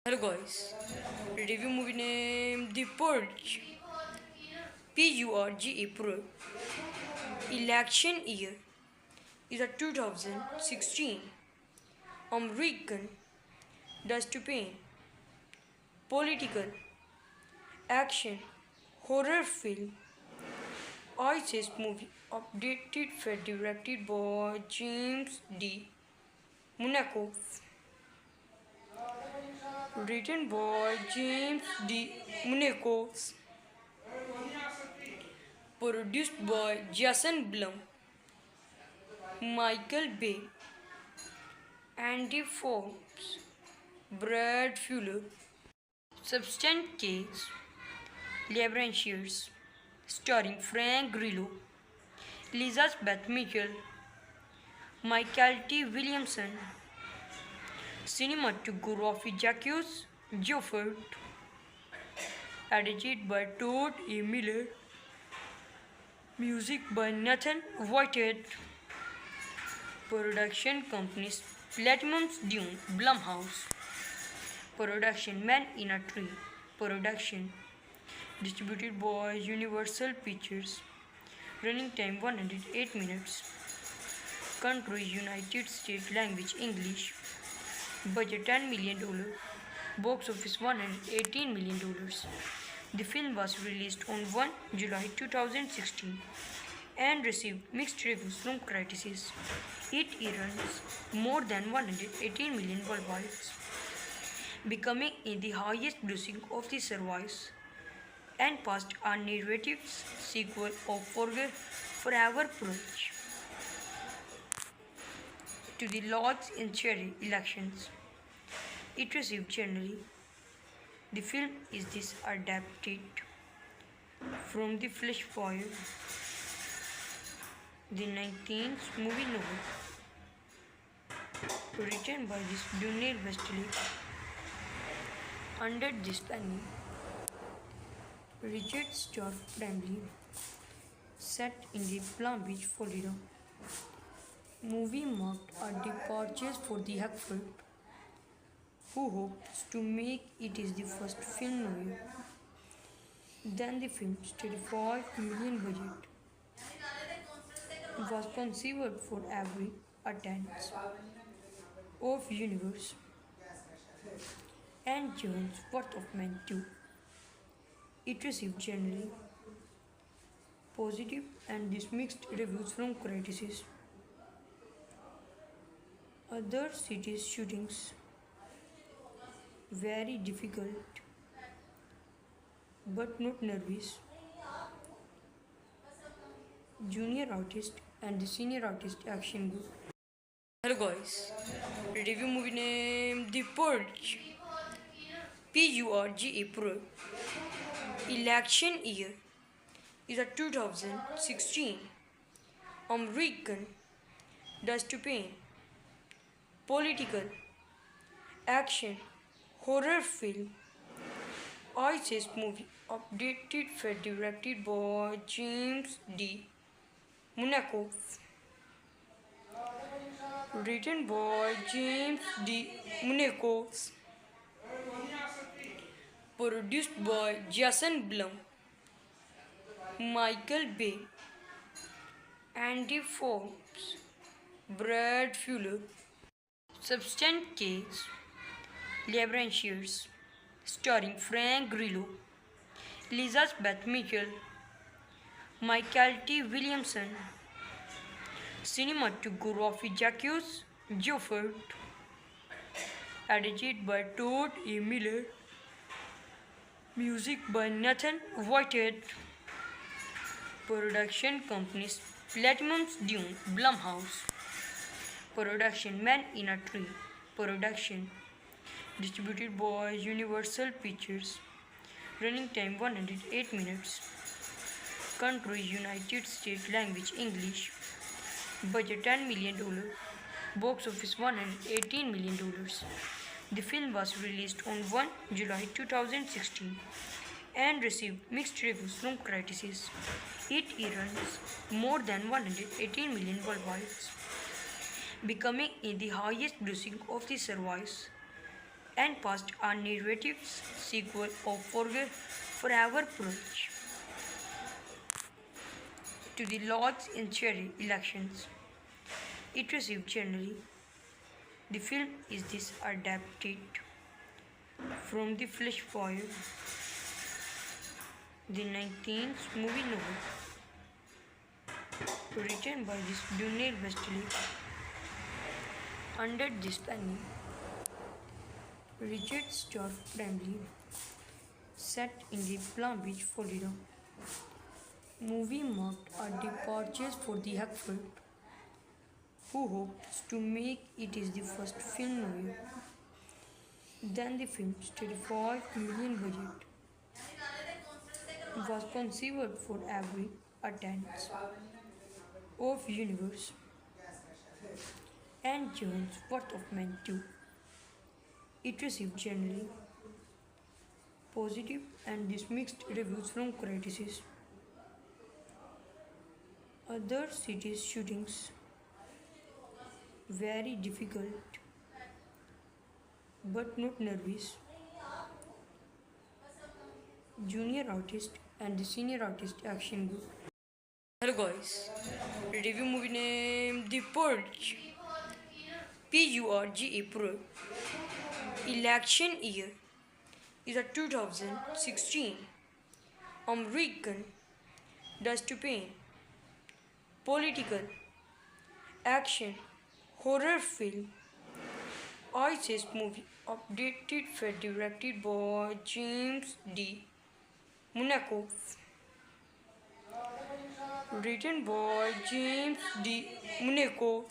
Hello guys, review movie name The Purge. Purge Purge. Election year is a 2016. American dystopian, political, action, horror film. ISIS movie updated for directed by James D. Monaco. Written by James D. Monaco. Produced by Jason Blum, Michael Bay, Andy Forbes, Brad Fuller. Substance Case, Labyrinths, starring Frank Grillo, Elizabeth Mitchell, Michael T. Williamson. Cinematography Jacques Joffert. Edited by Todd A. Miller. Music by Nathan Whitehead. Production companies Platinum's Dune, Blumhouse. Production Man in a Tree. Production distributed by Universal Pictures. Running time 108 minutes. Country United States. Language English. Budget $10 million. Box office $118 million. The film was released on 1 July 2016 and received mixed reviews from critics. It earns more than $118 million worldwide, becoming the highest grossing of the series and passed a narrative sequel of Forever Purge to the Lords in Cherry elections. It received generally. The film is this adapted from The Flesh Fire, the 19th movie novel, written by this Daniel Westlake. Under this penny, Richard Stark family set in the Palm Beach, Florida. Movie marked a departure for the Hackford, who hopes to make it is the first film noir. Then the film's $35 million budget was conceived for every attendance of Universe and Jones Worth of Men 2. It received generally positive and mixed reviews from critics. Other cities' shootings very difficult but not nervous. Junior artist and the senior artist action group. Hello guys, review movie name The Purge. Purge Purge. Election year is a 2016. American dystopian, political, action, horror film. ISIS movie updated for directed by James D. Monaco. Written by James D. Monaco. Produced by Jason Blum, Michael Bay, Andy Forbes, Brad Fuller. Substance Case, Labyrinths, starring Frank Grillo, Elizabeth Mitchell, Michael T. Williamson. Cinematography Jacques Joffert. Edited by Todd A. Miller. Music by Nathan Whitehead. Production companies Platinum's Dune, Blumhouse. Production Man in a Tree. Production distributed by Universal Pictures. Running time 108 minutes. Country United States. Language English. Budget $10 million. Box office $118 million. The film was released on 1 July 2016 and received mixed reviews from critics. It earns more than $118 million worldwide, becoming the highest grossing of the series and passed a narrative sequel of Forever Purge to the Lord's in cherry elections. It received generally. The film is this adapted from the Flesh Fire, the 19th movie novel, written by this Dunel Westlake. Under this penny, Richard Stark family set in the Palm Beach, Florida. Movie marked a departure for the Hackford, who hopes to make it is the first film noir. Then the film's $35 million budget was conceived for every attendance of Universe and Jones Worth of Men too. It received generally positive and mixed reviews from critics. Other cities' shootings very difficult but not nervous. Junior artist and the senior artist action group. Hello guys, review movie name The Purge. Purge Pro. Election year is a 2016. American dystopian, political, action, horror film. ISIS movie updated for directed by James D. Monaco. Written by James D. Monaco.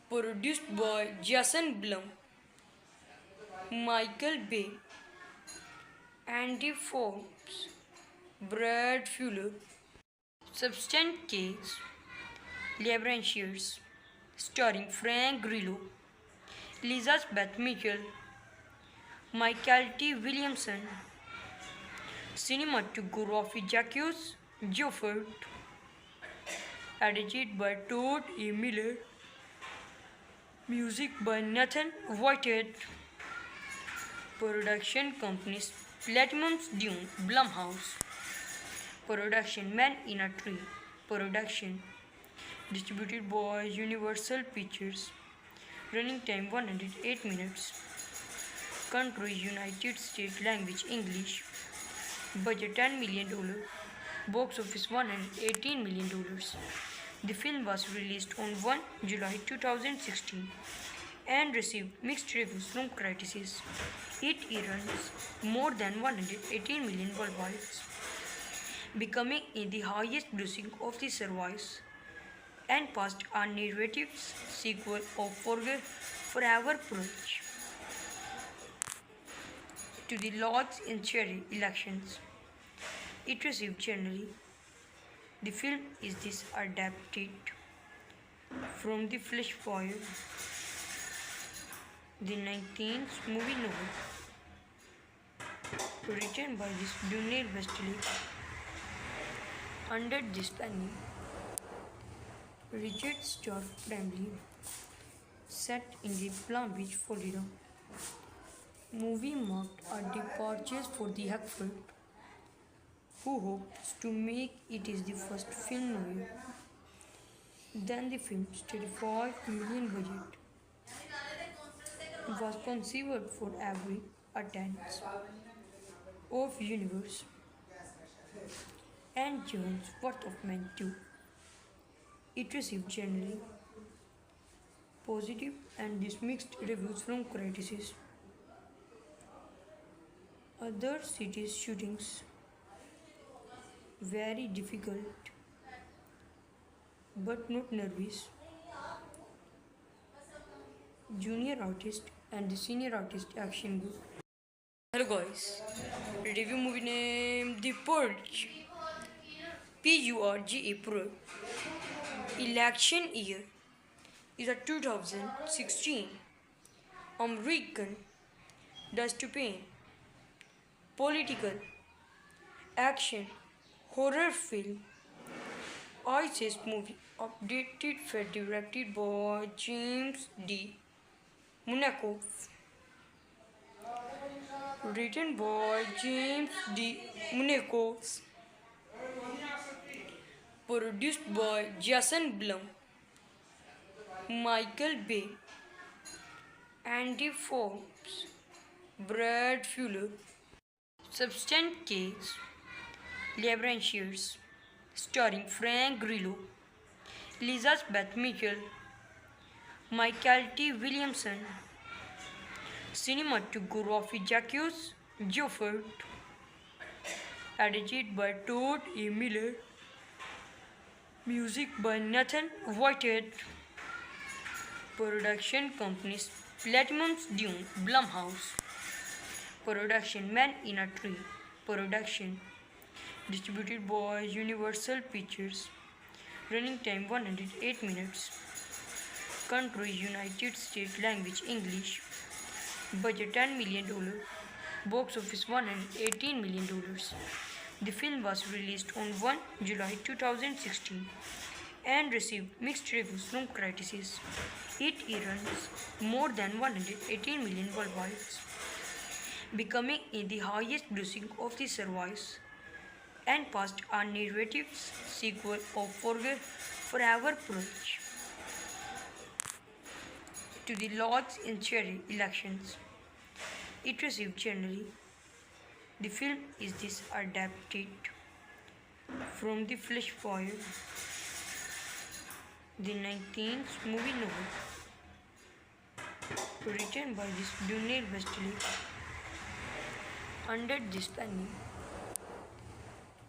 Produced by Jason Blum, Michael Bay, Andy Forbes, Brad Fuller. Substance Case, Labyrinths, starring Frank Grillo, Elizabeth Mitchell, Michael T. Williamson. Cinematography Jacques Joffert. Edited by Todd A. Miller. Music by Nathan Whitehead. Production companies Platinum's Dune, Blumhouse. Production Man in a Tree. Production distributed by Universal Pictures. Running time 108 minutes. Country United States. Language English. Budget $10 million. Box office $118 million. The film was released on 1 July 2016 and received mixed reviews from critics. It earns more than $118 million worldwide, becoming the highest grossing of the service and passed a narrative sequel of Forever Purge to the Lord's in cherry elections. It received generally. The film is this adapted from the Flesh Fire, the 19th movie novel, written by this Dunel Westlake. Under this penny, Richard Stark family set in the Palm Beach, Florida. Movie marked a departure for the Hackford, who hopes to make it is the first film noir. Then the film's $35 million budget was conceived for every attendance of Universe and Jones Worth of Men too. It received generally positive and mixed reviews from critics. Other cities' shootings very difficult but not nervous. Junior artist and the senior artist action group. Hello guys, review movie name The Purge. Purge Pro. Election year is a 2016. American dystopian, political, action, horror film. ISIS movie updated for directed by James D. Monaco. Written by James D. Monaco. Produced by Jason Blum, Michael Bay, Andy Forbes, Brad Fuller. Substance Case, Labyrinthines, starring Frank Grillo, Elizabeth Mitchell, Michael T. Williamson, cinematography Jacques Joffert, edited by Todd A. Miller, music by Nathan Whitehead, production companies Platinum's Dune, Blumhouse, production Man in a Tree, production distributed by Universal Pictures, running time 108 minutes, country United States, language English, budget $10 million, box office $118 million. The film was released on 1 July 2016 and received mixed reviews from critics. It earns more than $118 million worldwide, becoming the highest grossing of the series and passed a narrative sequel of Forever Purge to the Lords in Cherry elections. It received generally. The film is adapted from The Flesh Fire, the 19th movie novel, written by Daniel Westlake. Under this penny,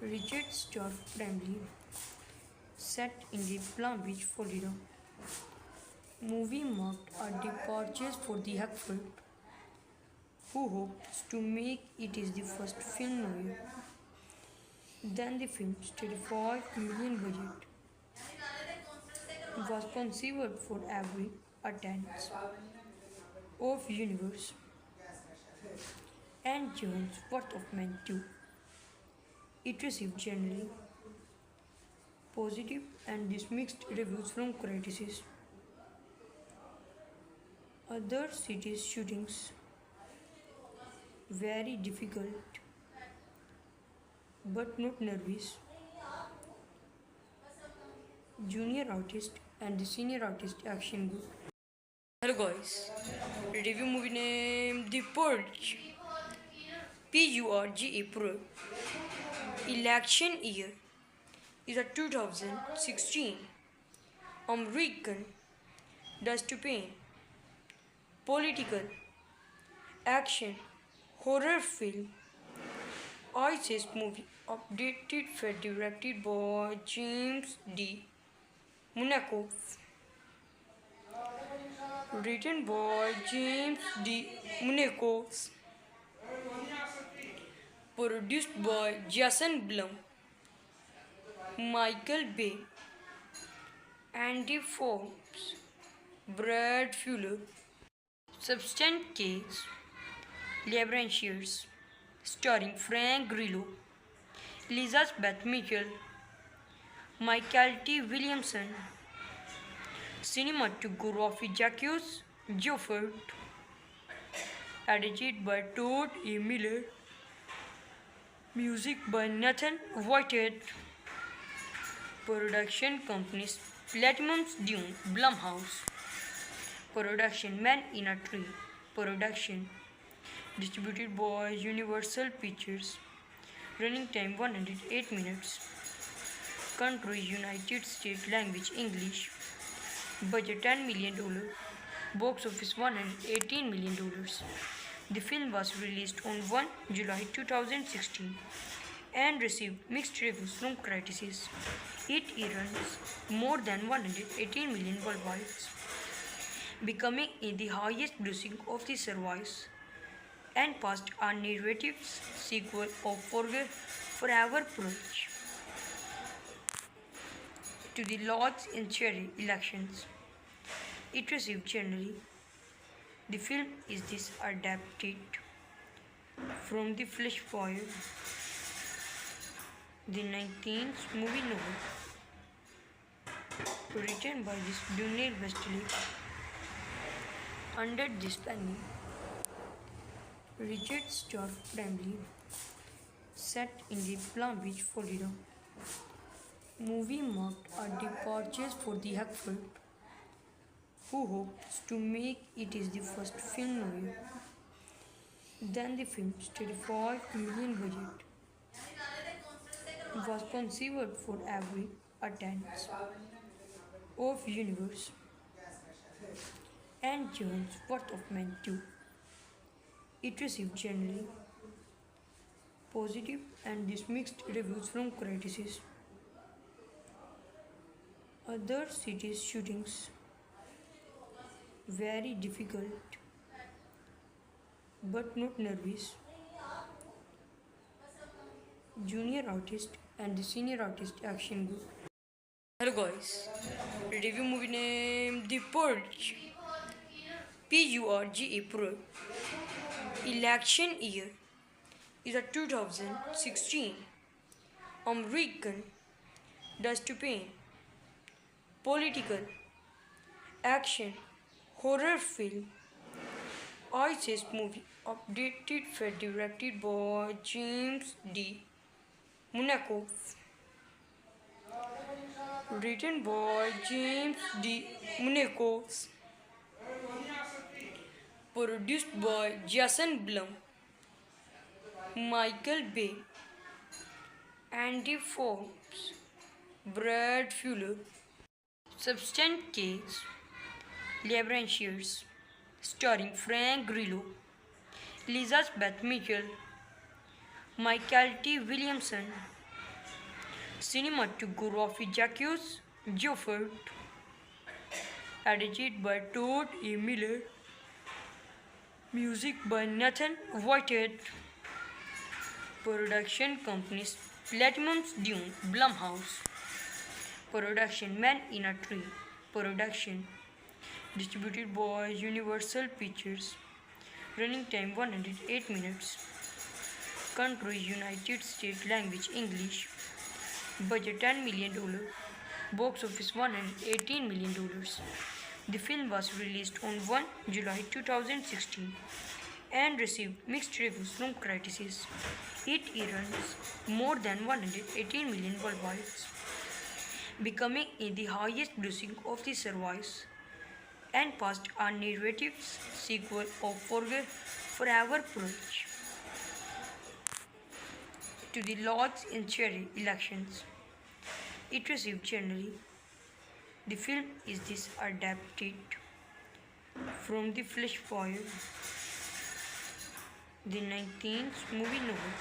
Richard Stark family set in the Palm Beach, Florida. Movie marked a departure for the Hackford, who hopes to make it is the first film noir. Then the film's $35 million budget was conceived for every attendance of Universe and Jones' Worth of Men 2. It received generally positive and mixed reviews from critics. Other cities' shootings very difficult but not nervous. Junior artist and the senior artist action good. Hello guys, review movie name The Purge. Purge Pro. Election year is a 2016 American dystopian political action horror film. ISIS movie updated for directed by James D. Monaco. Written by James D. Monaco. Produced by Jason Blum, Michael Bay, Andy Forbes, Brad Fuller. Substance Case, Labyrinthines, starring Frank Grillo, Elizabeth Mitchell, Michael T. Williamson, cinematography Jacques Joffert, edited by Todd A. Miller, music by Nathan Whitehead, production companies Platinum's Dune, Blumhouse, production Man in a Tree, production distributed by Universal Pictures, running time 108 minutes, country United States, language English, budget $10 million, box office $118 million. The film was released on 1 July 2016 and received mixed reviews from critics. It earns more than $118 million worldwide, becoming the highest grossing of the series and passed a narrative sequel of Forever Purge to the Lords in Cherry elections. It received generally. The film is adapted from The Flesh Fire, the 19th movie novel, written by Daniel Westlake. Under this planning, Richard Stark family set in the Palm Beach, Florida. Movie marked a departure for the Hackford, who hopes to make it is the first film noir. Then the film's 35 million budget was conceived for every attendance of Universe and Jones Worth of Men too. It received generally positive and mixed reviews from critics. Other cities' shootings very difficult but not nervous. Junior artist and the senior artist action group. Hello guys, review movie name The Purge. Purge Pro. Election year is a 2016. American dystopian political action horror film. ISIS movie updated for directed by James D. Monaco. Written by James D. Monaco. Produced by Jason Blum, Michael Bay, Andy Forbes, Brad Fuller. Substance Case, Labyrinths, starring Frank Grillo, Elizabeth Mitchell, Michael T. Williamson, cinematography Jacques Joffert, edited by Todd A. Miller, music by Nathan Whitehead, production companies Platinum's Dune, Blumhouse, production Man in a Tree, production distributed by Universal Pictures, running time 108 minutes, country United States, language English, budget $10 million, box office $118 million. The film was released on 1 July 2016 and received mixed reviews from critics. It earns more than $118 million worldwide, becoming the highest grossing of the series and passed a narrative sequel of Forever Purge to the Lords in Cherry elections. It received generally. The film is adapted from The Flesh Fire, the 19th movie novel,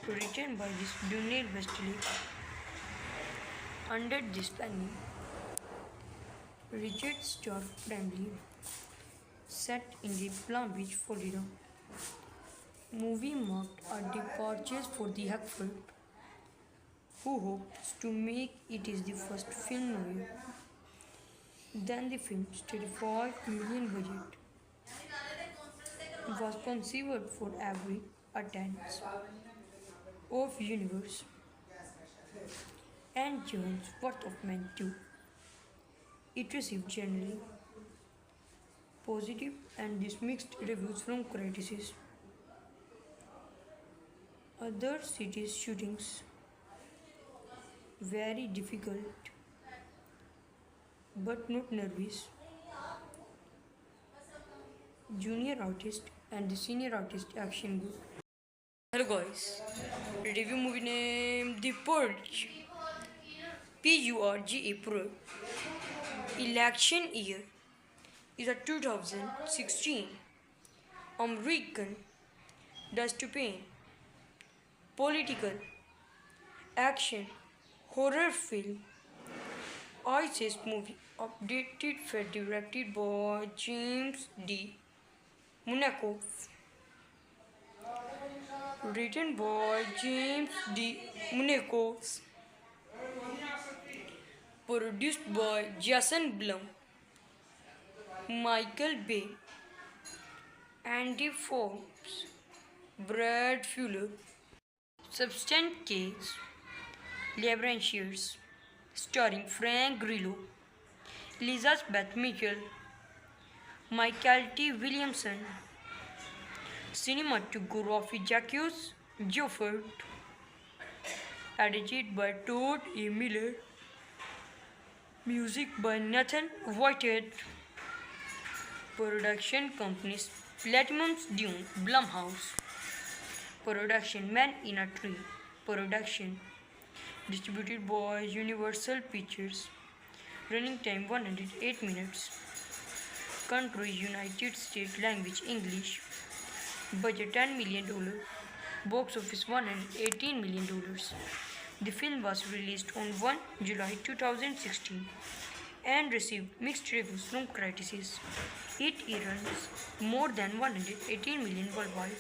written by Daniel Westlake. Under this planning, Richard Stark family set in the Palm Beach, Florida. Movie marked a departure for the Hackford, who hopes to make it is the first film noir. Then the film's 35 million budget was conceived for every attendance of Universe and Jones Worth of Men too. It received generally positive and mixed reviews from critics. Other cities' shootings very difficult but not nervous. Junior artist and the senior artist action group. Hello guys, review movie name The Purge. Purge Pro. Election year is a 2016. American dystopian political action horror film. ISIS movie updated for directed by James D. Monaco. Written by James D. Monaco. Produced by Jason Blum, Michael Bay, Andy Forbes, Brad Fuller. Substance Case, Labyrinths, starring Frank Grillo, Elizabeth Mitchell, Michael T. Williamson, cinematography Jacques Joffert, edited by Todd A. Miller, music by Nathan Whitehead, production companies Platinum's Dune, Blumhouse, production Man in a Tree, production distributed by Universal Pictures, running time 108 minutes, country United States, language English, budget $10 million, box office $118 million. The film was released on 1 July 2016 and received mixed reviews from critics. It earned more than $118 million worldwide,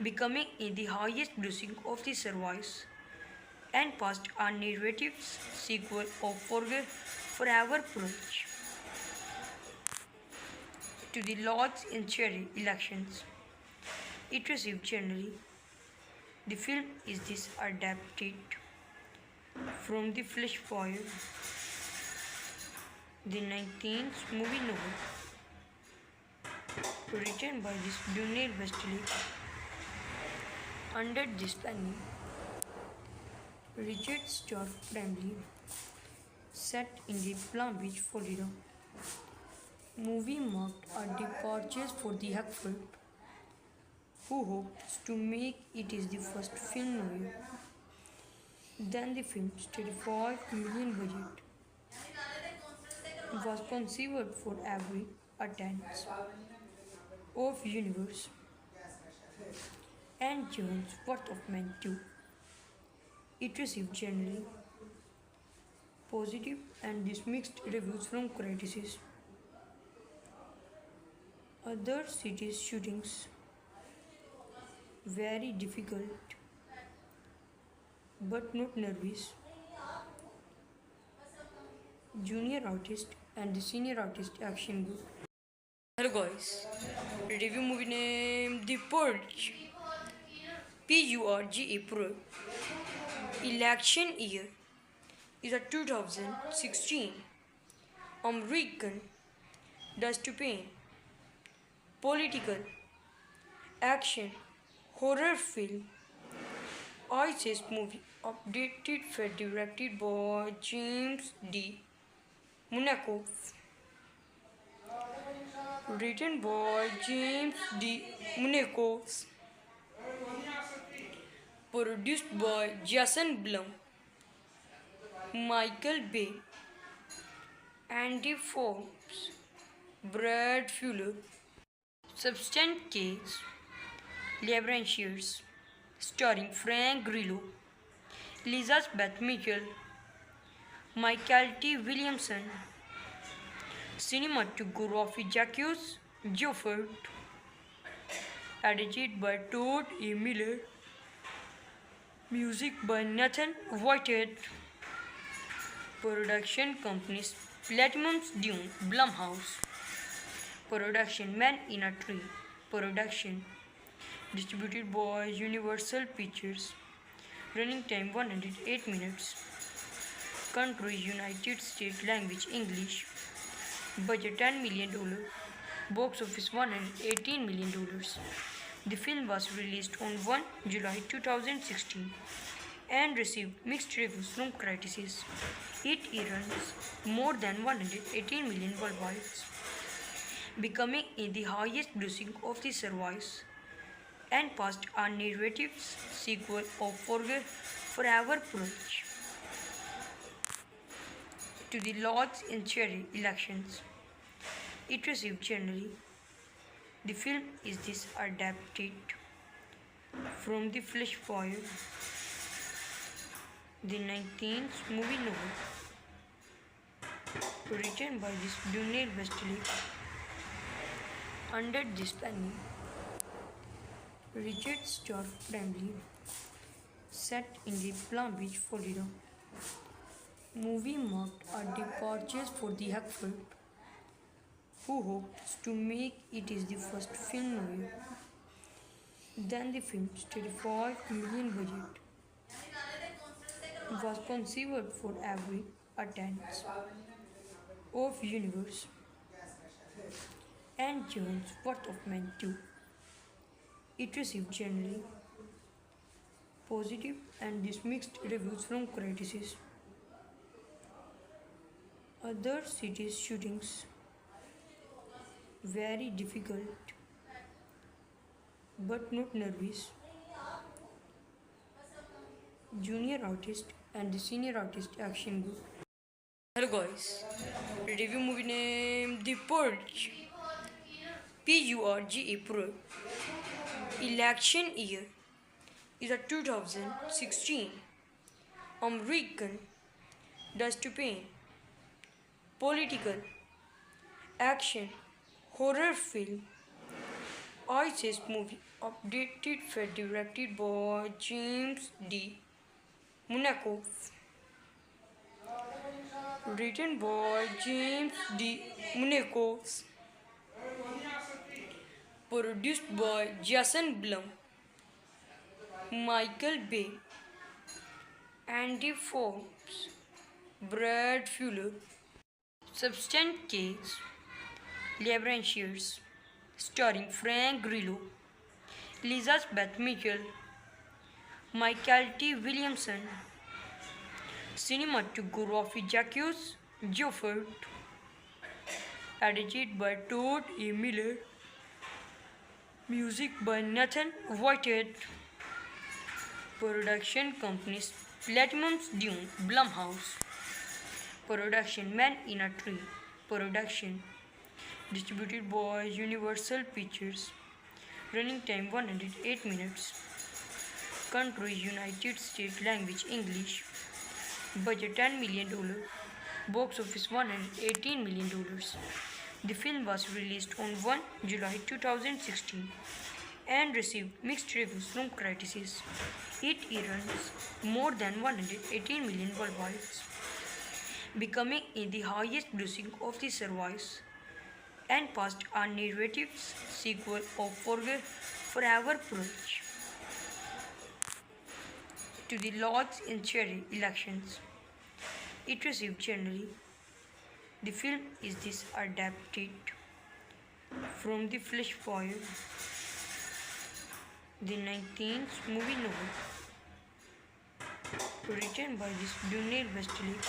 becoming the highest grossing of the series and passed a narrative sequel of Forever Purge to the Lords in Cherry elections. It received generally. The film is this adapted from The Flesh Fire, the 19th movie novel, written by Daniel Westlake. Under this planning, Richard Stark family set in the Palm Beach, Florida. Movie marked a departure for the Hackford, who hopes to make it is the first film noir. Then the film's $35 million budget was conceived for every attendance of Universe and Jones Worth of Men 2. It received generally positive and mixed reviews from critics. Other cities' shootings very difficult but not nervous. Junior artist and the senior artist action group. Hello guys, review movie name The Purge. Purge Pro. Election year is a 2016. American dystopian, political, action, horror film. ISIS movie updated for directed by James D. Monaco. Written by James D. Monaco. Produced by Jason Blum, Michael Bay, Andy Forbes, Brad Fuller. Substance Case, Labyrinths, starring Frank Grillo, Elizabeth Mitchell, Michael T. Williamson, cinematography Jacques Joffert, edited by Todd A. Miller, music by Nathan Whitehead, production companies Platinum's Dune, Blumhouse, production Man in a Tree, production distributed by Universal Pictures, running time 108 minutes, country United States, language English, budget $10 million, box office $118 million. The film was released on 1 July 2016 and received mixed reviews from critics. It earned more than $118 million worldwide, becoming the highest grossing of the series and passed a narrative sequel of Forever Purge to the Lords in Cherry elections. It received generally. The film is this adapted from The Flesh Fire, the 19th movie novel, written by Daniel Westlake. Under this planning, Richard Stark family set in the Palm Beach, Florida. Movie marked a departure for the Hackford, who hopes to make it is the first film noir. Then the film's $35 million budget was conceived for every attendance of Universe and Jones Worth of Men 2. It received generally positive and mixed reviews from critics. Other cities' shootings very difficult but not nervous. Junior artist and the senior artist action group. Hello guys, review movie name The Purge. Purge Pro. Election year is a 2016 American dystopian political action horror film ISIS movie updated for directed by James D. Monaco, written by James D. Monaco, produced by Jason Blum, Michael Bay, Andy Forbes, Brad Fuller. Substance Case, Labyrinths, starring Frank Grillo, Elizabeth Mitchell, Michael T. Williamson, cinematography Jacques Joffert, edited by Todd E. Miller, music by Nathan Whitehead, production companies Platinum's Dune, Blumhouse, production Man in a Tree, production distributed by Universal Pictures, running time 108 minutes, country United States, language English, budget $10 million, box office $118 million. The film was released on 1 July 2016 and received mixed reviews from critics. It earns more than $118 million worldwide, becoming the highest grossing of the series and past a narrative sequel of Forever Purge to the Lords in Cherry elections. It received generally. The film is adapted from The Flesh Fire, the 19th movie novel, written by Daniel Westlake.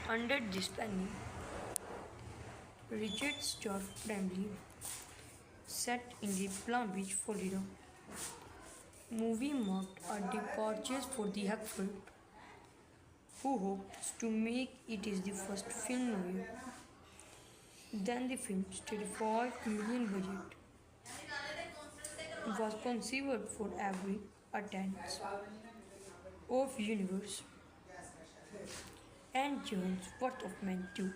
Under this penny, Richard Stark family set in the Palm Beach, Florida. Movie marked a departure for the Hackford, who hopes to make it is the first film novel. Then the film's $35 million budget was conceived for every attendance of Universe and Jones Worth of Men 2.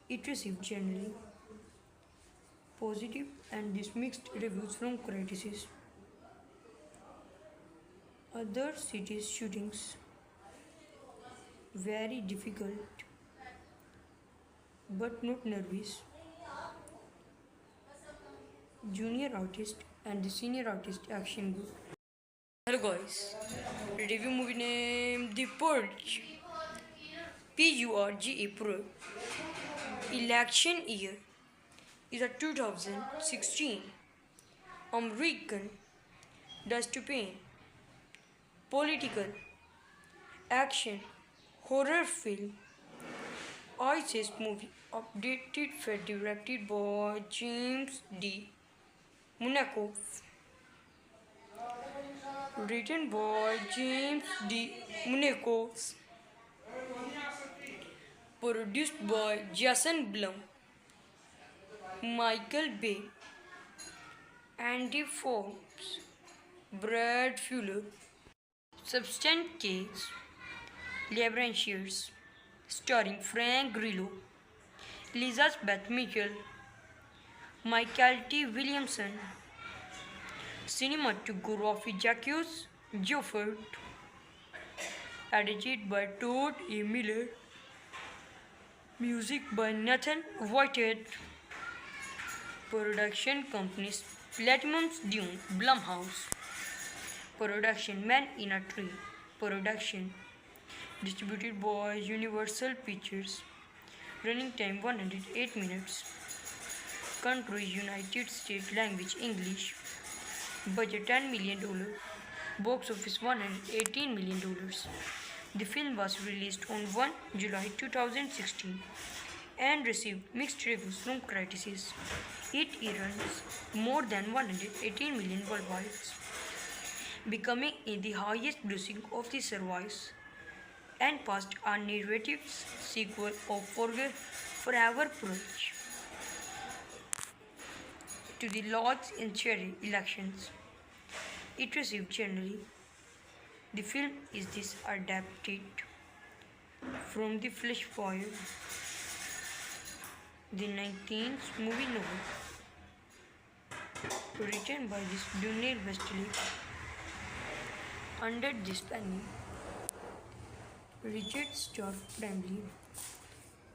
It received generally positive and mixed reviews from critics. Other cities' shootings very difficult but not nervous. Junior artist and the senior artist action group. Hello guys, review movie name The Purge. Purge Pro. Election year is a 2016 American dystopian political action horror film ISIS movie updated for directed by James D. Monaco, written by James D. Monaco, produced by Jason Blum, Michael Bay, Andy Forbes, Brad Fuller. Substance Case, Labyrinths, starring Frank Grillo, Elizabeth Mitchell, Michael T. Williamson, cinematography Jacques Joffert, edited by Todd E. Miller, music by Nathan Whitehead, production companies Platinum's Dune, Blumhouse, production Man in a Tree, production distributed by Universal Pictures, Running time 108 minutes. Country United States. Language English. Budget $10 million. Box office $118 million. The film was released on 1 July 2016 and received mixed reviews from critics. It earns more than 118 million worldwide, becoming the highest grossing of the series and passed a narrative sequel of Forever Approach to the Lords and Cherry elections. It received generally. The film is this adapted from the Flash Fire, the 19th movie novel, written by this Daniel Westlake under this penny. Richard Stark family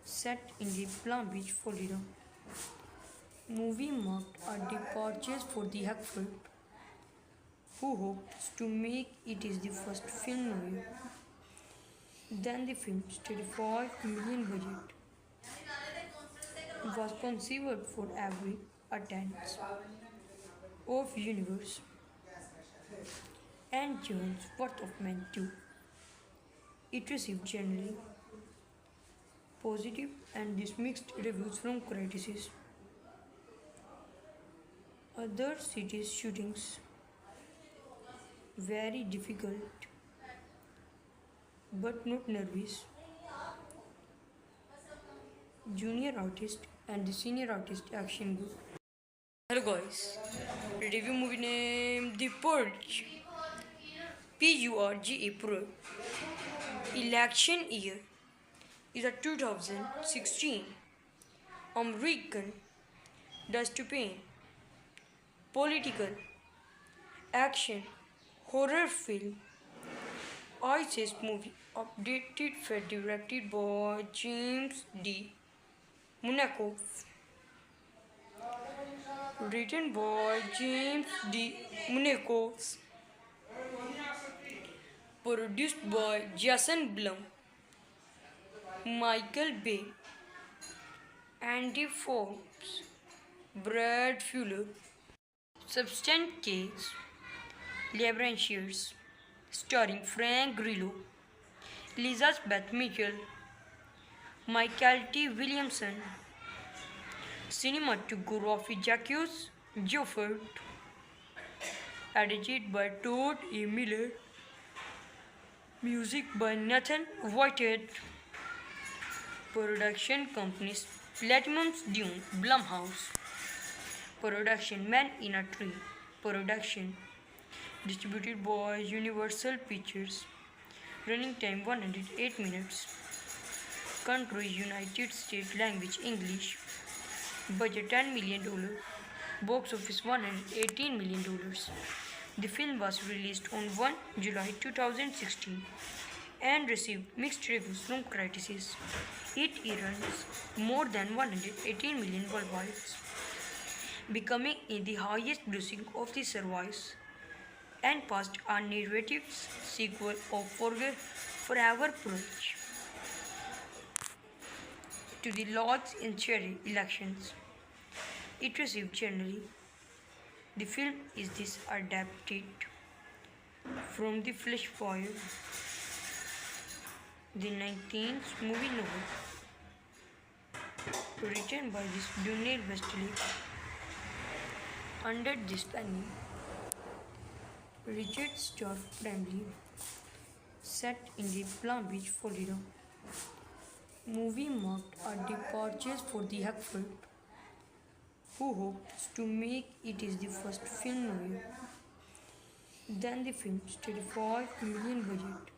set in the Palm Beach, Florida. Movie marked a departure for the Hackford, who hoped to make it is the first film noir. Then the film's $35 million budget was conceived for every attendance of Universe and Jones Worth of Men too. It received generally positive and mixed reviews from critics. Other cities' shootings very difficult but not nervous. Junior artist and the senior artist action group. Hello guys, review movie name The Purge. Purge Purge. Election year is a 2016. American dystopian, political, action, horror film, ISIS movie, updated film directed by James D. Monaco, written by James D. Monaco, produced by Jason Blum, Michael Bay, Andy Forbes, Brad Fuller, Substance Case, Labyrinth, starring Frank Grillo, Elizabeth Mitchell, Michael T. Williamson, cinematography Jacques Joffert, edited by Todd A. Miller, music by Nathan Whitehead, production companies Platinum's Dune, Blumhouse, production Man in a Tree, production distributed by Universal Pictures, running time 108 minutes, country United States, language English, budget $10 million, box office $118 million. The film was released on 1 July 2016 and received mixed reviews from critics. It earns more than 118 million worldwide, becoming the highest grossing of the series and passed a narrative sequel of Forever Approach to the Lords and Cherry elections. It received generally. The film is this adapted from the Flash Fire, the 19th movie novel, written by this Daniel Westlake under this penny. Richard Stark family set in the Palm Beach, Florida. Movie marked a departure for the Hackford, who hoped to make it is the first film noir. Then the film's $35 million budget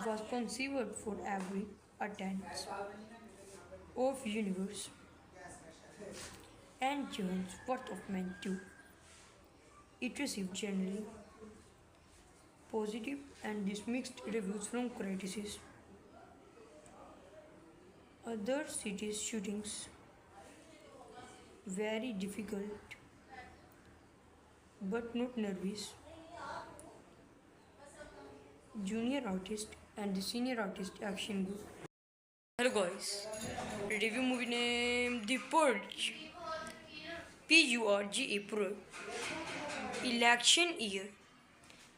was conceived for every attendance of Universe and Jones Worth of Men too. It received generally positive and mixed reviews from critics. Other cities' shootings very difficult but not nervous. Junior artist and the senior artist action group. Hello guys, review movie name The Purge. Purge Pro. Election year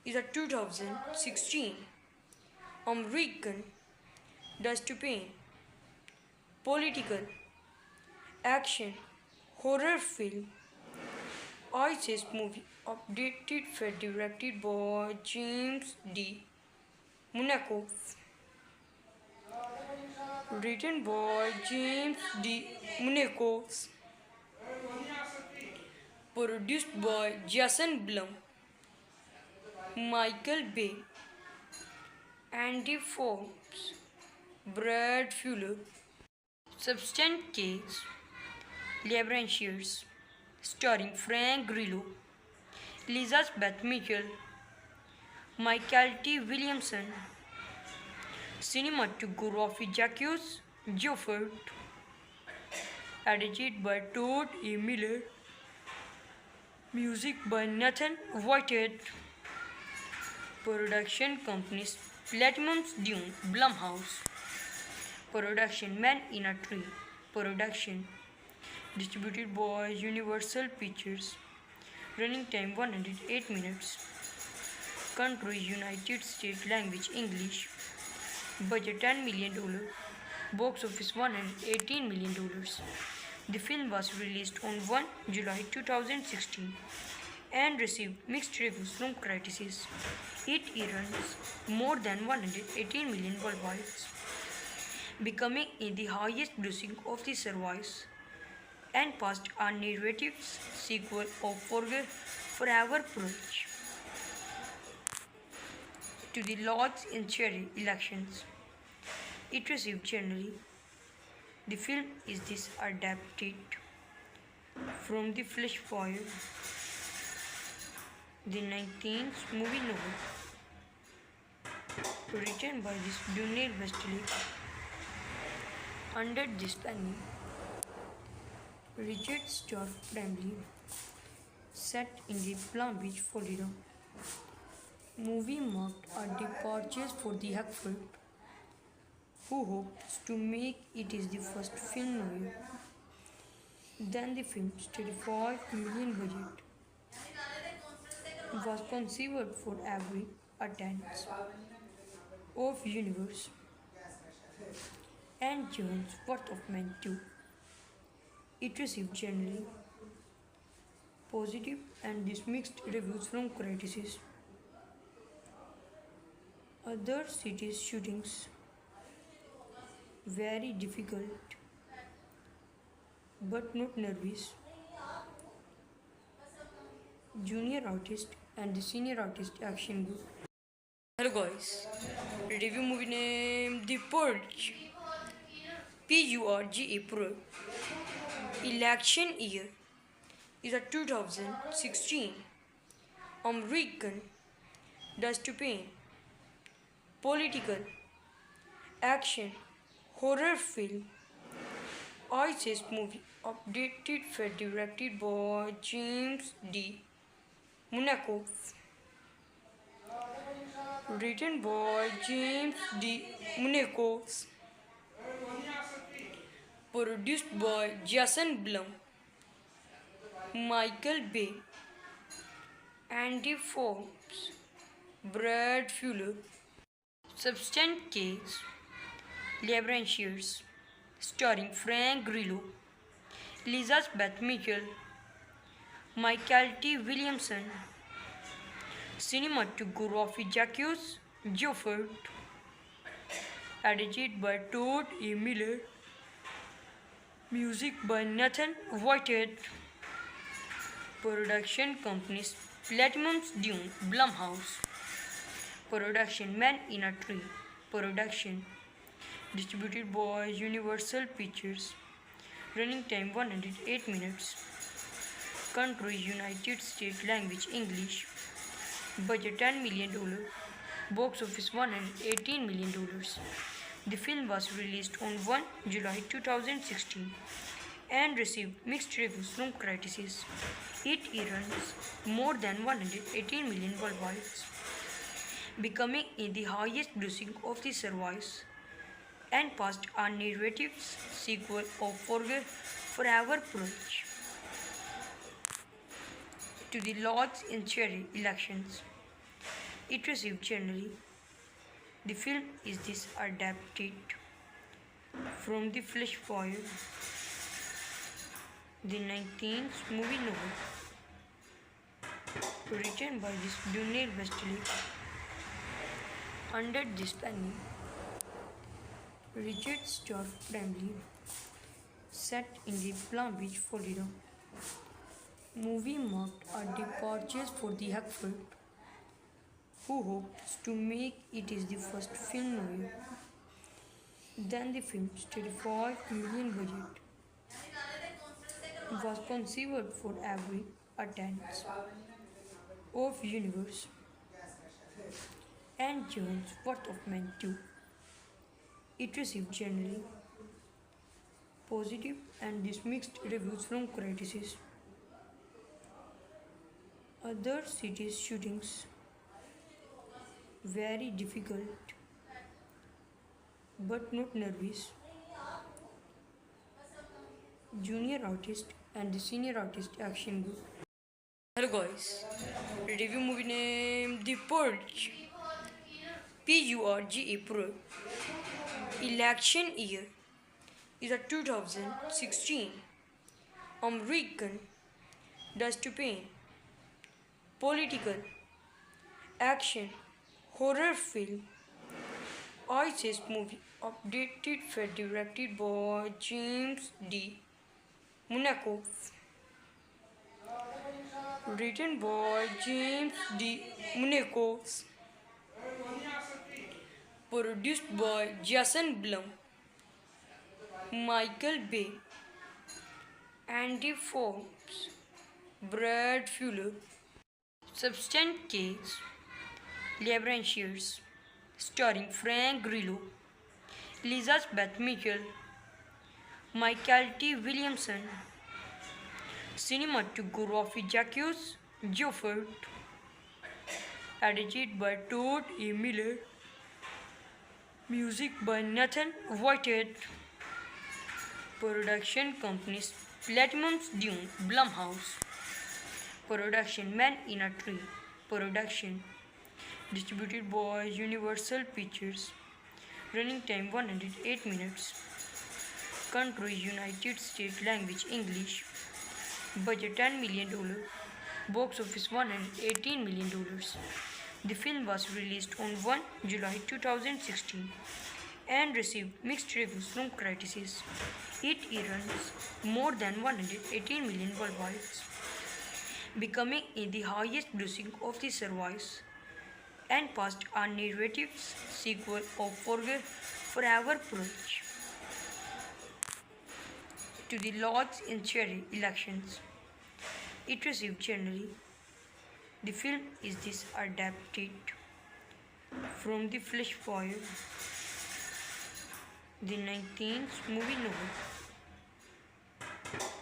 is a 2016 American dystopian political action horror film. ISIS movie updated for directed by James D. Monaco. Written by James D. Monaco. Produced by Jason Blum, Michael Bay, Andy Forbes, Brad Fuller. Substance Case, Labyrinths, starring Frank Grillo, Elizabeth Mitchell, Michael T. Williamson, cinematography Jacques Joffert, edited by Todd A. Miller, music by Nathan Whitehead, production companies Platinum's Dune, Blumhouse, production Man in a Tree, production distributed by Universal Pictures, running time 108 minutes, country United States, language English, budget $10 million, box office $118 million. The film was released on 1 July 2016 and received mixed reviews from critics. It earns more than $118 million worldwide, becoming the highest grossing of the series and passed a narrative sequel of Forever Purge to the Lords in Cherry elections. It received generally. The film is this adapted from The Flesh Fire, the 19th movie novel, written by this Daniel Westlake. Under this penny, Richard Stark family set in the Palm Beach, Florida. Movie marked a departure for the Hackford, who hopes to make it is the first film noir. Then the film's $35 million budget was conceived for every attendance of Universe and Jones Worth of Men 2. It received generally positive and mixed reviews from critics. Other cities' shootings very difficult but not nervous. Junior artist and the senior artist action group. Hello guys, review movie name The Purge. Purge Pro. Election year is a 2016 American dystopian political action horror film. ISIS movie updated for directed by James D. Monaco. Written by James D. Monaco. Produced by Jason Blum, Michael Bay, Andy Forbes, Brad Fuller. Substance Case, Labyrinths, starring Frank Grillo, Elizabeth Mitchell, Michael T. Williamson, cinematography Jacques Joffert, edited by Todd A. Miller, music by Nathan Whitehead, production companies Platinum's Dune, Blumhouse, production Man in a Tree, production distributed by Universal Pictures, running time 108 minutes, country United States, language English, budget $10 million, box office $118 million. The film was released on 1 July 2016 and received mixed reviews from critics. It earns more than $118 million worldwide, becoming the highest grossing of the series and passed a narrative sequel of Forever Purge to the Lords in Cherry elections. It received generally. The film is this adapted from the Flesh Fire, the 19th movie novel, written by this Dunir Westlake. Under this penny, Richard Stark family set in the Palm Beach, Florida. Movie marked a departure for the Hackford, who hopes to make it is the first film noir. Then the film's 35 million budget was conceived for every attendance of Universe and Jones Worth of Men 2. It received generally positive and mixed reviews from critics. Other cities' shootings very difficult but not nervous. Junior artist and the senior artist action good. Hello guys, review movie name The Purge. Purge Pro. Election year is a 2016. American dystopian, political, action, horror film, ISIS movie, updated for directed by James D. Monaco, written by James D. Monaco, produced by Jason Blum, Michael Bay, Andy Forbes, Brad Fuller, Substance Case, Labyrinths, starring Frank Grillo, Elizabeth Mitchell, Michael T. Williamson, cinematography Jacques Joffert, edited by Todd A. Miller, music by Nathan Whitehead, production companies Platinum's Dune, Blumhouse, production Man in a Tree, production distributed by Universal Pictures, running time 108 minutes, country United States, language English, budget $10 million, box office $118 million. The film was released on 1 July 2016 and received mixed reviews from critics. It earns more than 118 million worldwide, becoming the highest grossing of the service and passed a narrative sequel of Forever Purge to the Lords in Cherry elections. It received generally. The film is this adapted from the Flesh Fire, the 19th movie novel,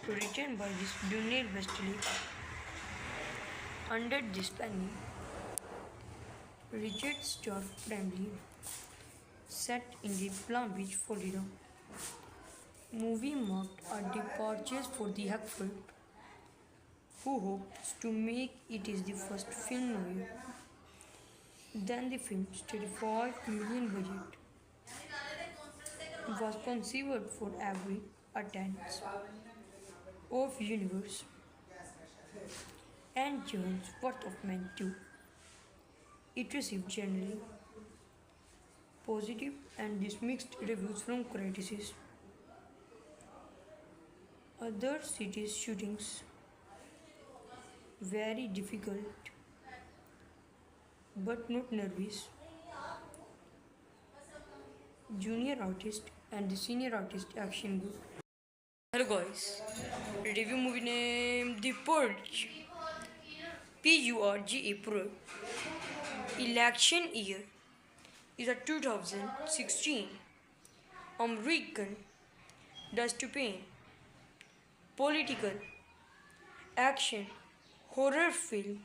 written by this Dunir Westlake. Under this penny, Richard Stark family set in the Palm Beach, Florida. Movie marked a departure for the Hackford, who hopes to make it is the first film noir. Then the film's 35 million budget was conceived for every attendance of Universe and Jones Worth of Men 2. It received generally positive and mixed reviews from critics. Other cities' shootings very difficult but not nervous. Junior artist and the senior artist action good. Hello guys, review movie name The Purge. Purge Pro. Election year is a 2016. American dystopian, political, action, horror film,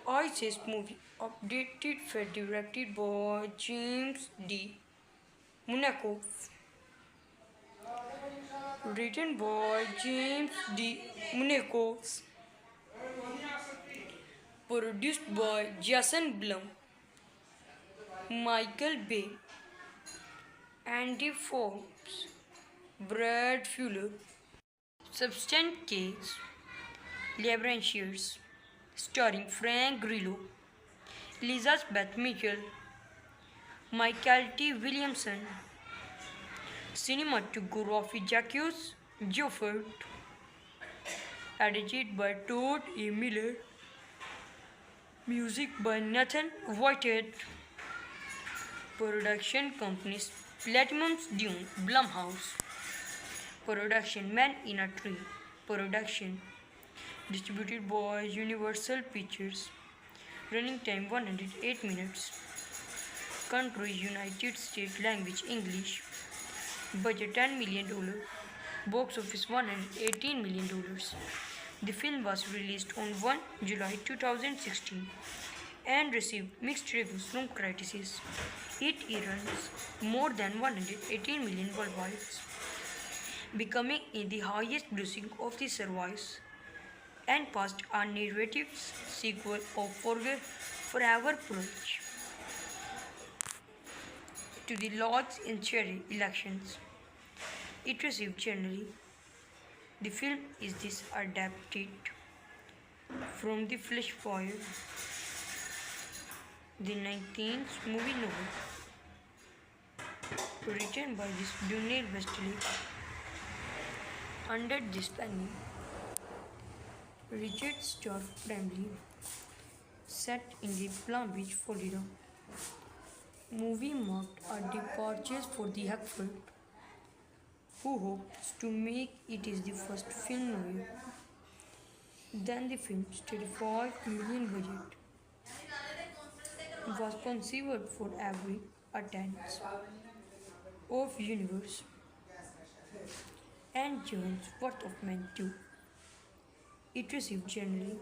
ISIS movie, updated for directed by James D. Monaco. Written by James D. Monaco. Produced by Jason Blum, Michael Bay, Andy Forbes, Brad Fuller. Substance Case, Labyrinths, starring Frank Grillo, Elizabeth Mitchell, Michael T. Williamson, cinematography Jacques Joffert, edited by Todd A. Miller, music by Nathan Whitehead, production companies Platinum's Dune, Blumhouse, production Man in a Tree, production distributed by Universal Pictures, running time 108 minutes, country United States, language English, budget $10 million, box office $118 million. The film was released on 1 July 2016 and received mixed reviews from critics. It earns more than $118 million worldwide, becoming the highest grossing of the series and passed a narrative sequel of Forever Approach to the Lords in Cherry elections. It received generally. The film is this adapted from the Flesh Fire, the 19th movie novel, written by this Daniel Westlake. Under this planning, Richard Stark family set in the Palm Beach, Florida. Movie marked a departure for the Hackford, who hopes to make it is the first film noir. Then the film's $35 million budget was conceived for every attendance of Universe and Jones Worth of Men too. It received generally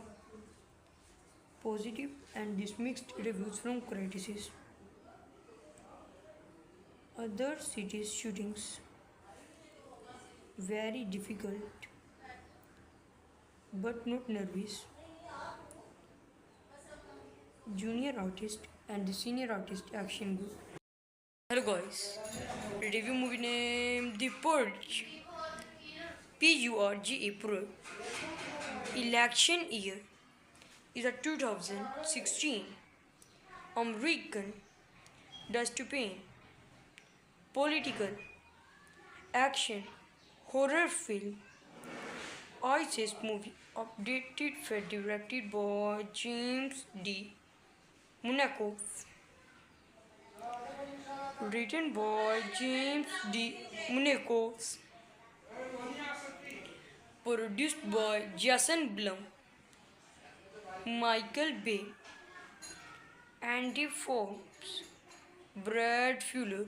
positive and mixed reviews from critics. Other cities' shootings very difficult but not nervous. Junior artist and the senior artist action group. Hello guys, review movie name The Purge. Purge Purge. Election year is a 2016. American dystopian, political, action, horror film, ISIS movie, updated for directed by James D. Monaco, written by James D. Monaco, produced by Jason Blum, Michael Bay, Andy Forbes, Brad Fuller.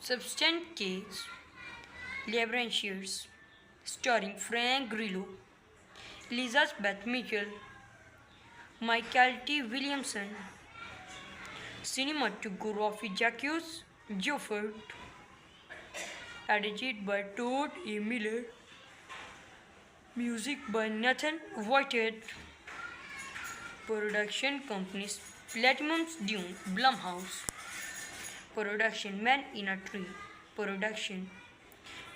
Substance Case, Labyrinths, starring Frank Grillo, Elizabeth Mitchell, Michael T. Williamson, cinematography Jacques Joffert, edited by Todd A. Miller, music by Nathan Whitehead, production companies Platinum's Dune, Blumhouse, production Man in a Tree, production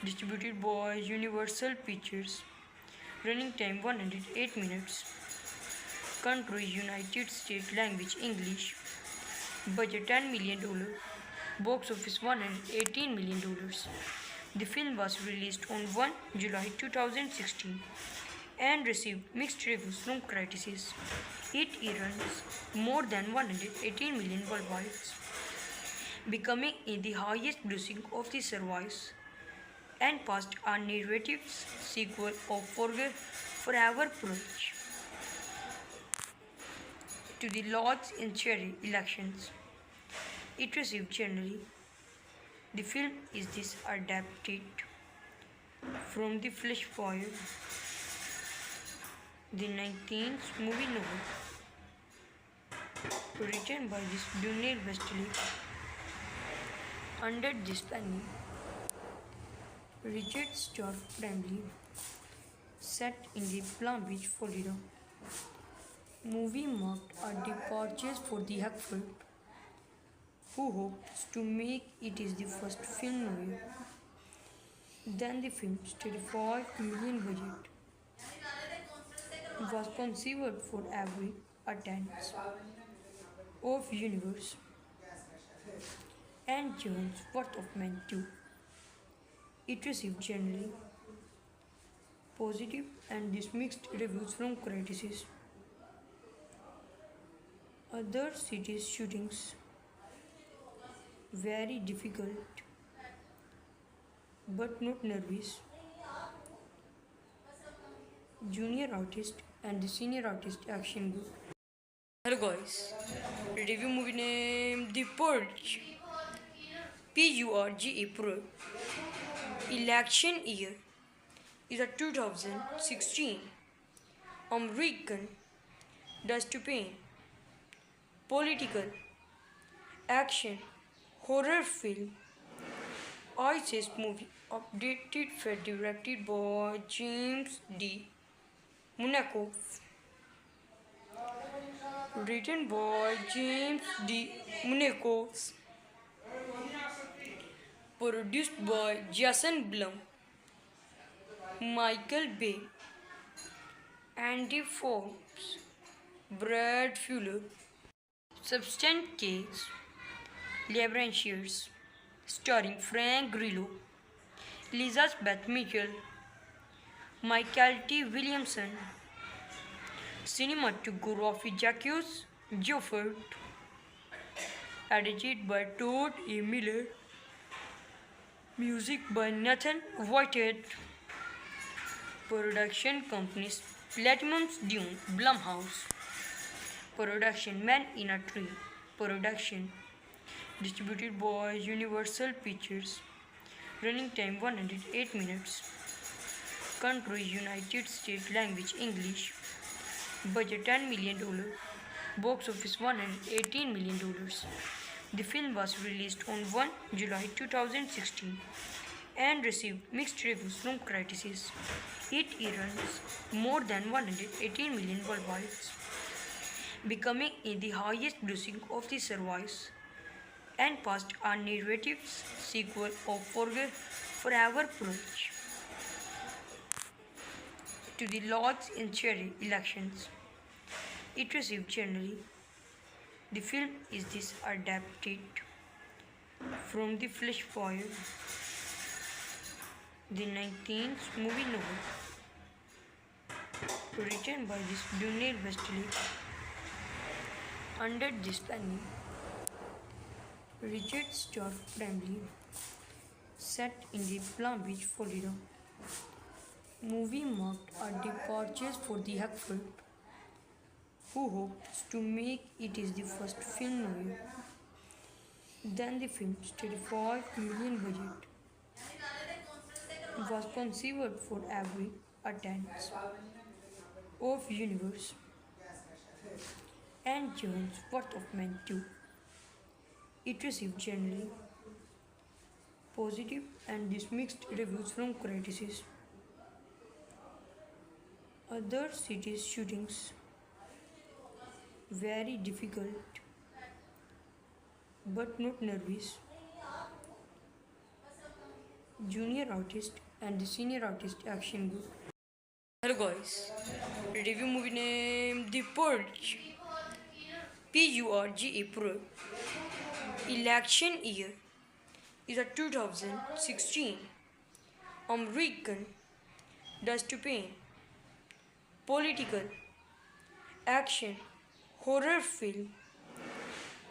distributed by Universal Pictures, running time 108 minutes, country United States, language English, budget $10 million, box office $118 million. The film was released on 1 July 2016 and received mixed reviews from critics. It earns more than $118 million worldwide, becoming the highest grossing of the series and passed a narrative sequel of Forever Approach to the Lords in Cherry elections. It received generally. The film is this adapted from the Flesh Fire, the 19th movie novel, written by this Daniel Westlake. Under this penny, Richard Stark family set in the Palm Beach, Florida. Movie marked a departure for the Hackford, who hopes to make it is the first film noir. Then the film's 35 million budget was conceived for every attendance of Universe and Jones Worth of Men too. It received generally positive and mixed reviews from critics. Other cities' shootings very difficult but not nervous. Junior artist and the senior artist action group. Hello guys, review movie name The Purge. Purge Pro. Election year is a 2016. American dystopian, political, action, horror film, ISIS movie, updated for directed by James D. Monaco, written by James D. Monaco, produced by Jason Blum, Michael Bay, Andy Forbes, Brad Fuller. Substance Case, Labyrinths, starring Frank Grillo, Elizabeth Mitchell, Michael T. Williamson, cinematography Jacques Joffert, edited by Todd A. Miller, music by Nathan Whitehead, production companies Platinum's Dune, Blumhouse, production Man in a Tree, production distributed by Universal Pictures, running time 108 minutes, country United States, language English, budget $10 million, box office $118 million. The film was released on 1 July 2016 and received mixed reviews from critics. It earns more than $118 million worldwide, becoming the highest grossing of the series and passed a narrative sequel of Forever Purge to the Lords in Cherry elections. It received generally. The film is this adapted from The Fleshfire, the 19th movie novel, written by this Daniel Westlake. Under this penny, Richard Stark family set in the Palm Beach, Florida. Movie marked a departure for the Hackford, who hopes to make it is the first film noir. Then the film's 35 million budget was conceived for every attendance of Universe and Jones Worth of Men too. It received generally positive and mixed reviews from critics. Other cities' shootings very difficult but not nervous. Junior artist and the senior artist action group. Hello guys, review movie name The Purge. Purge Pro. Election year is a 2016. American dystopian, political, action, horror film,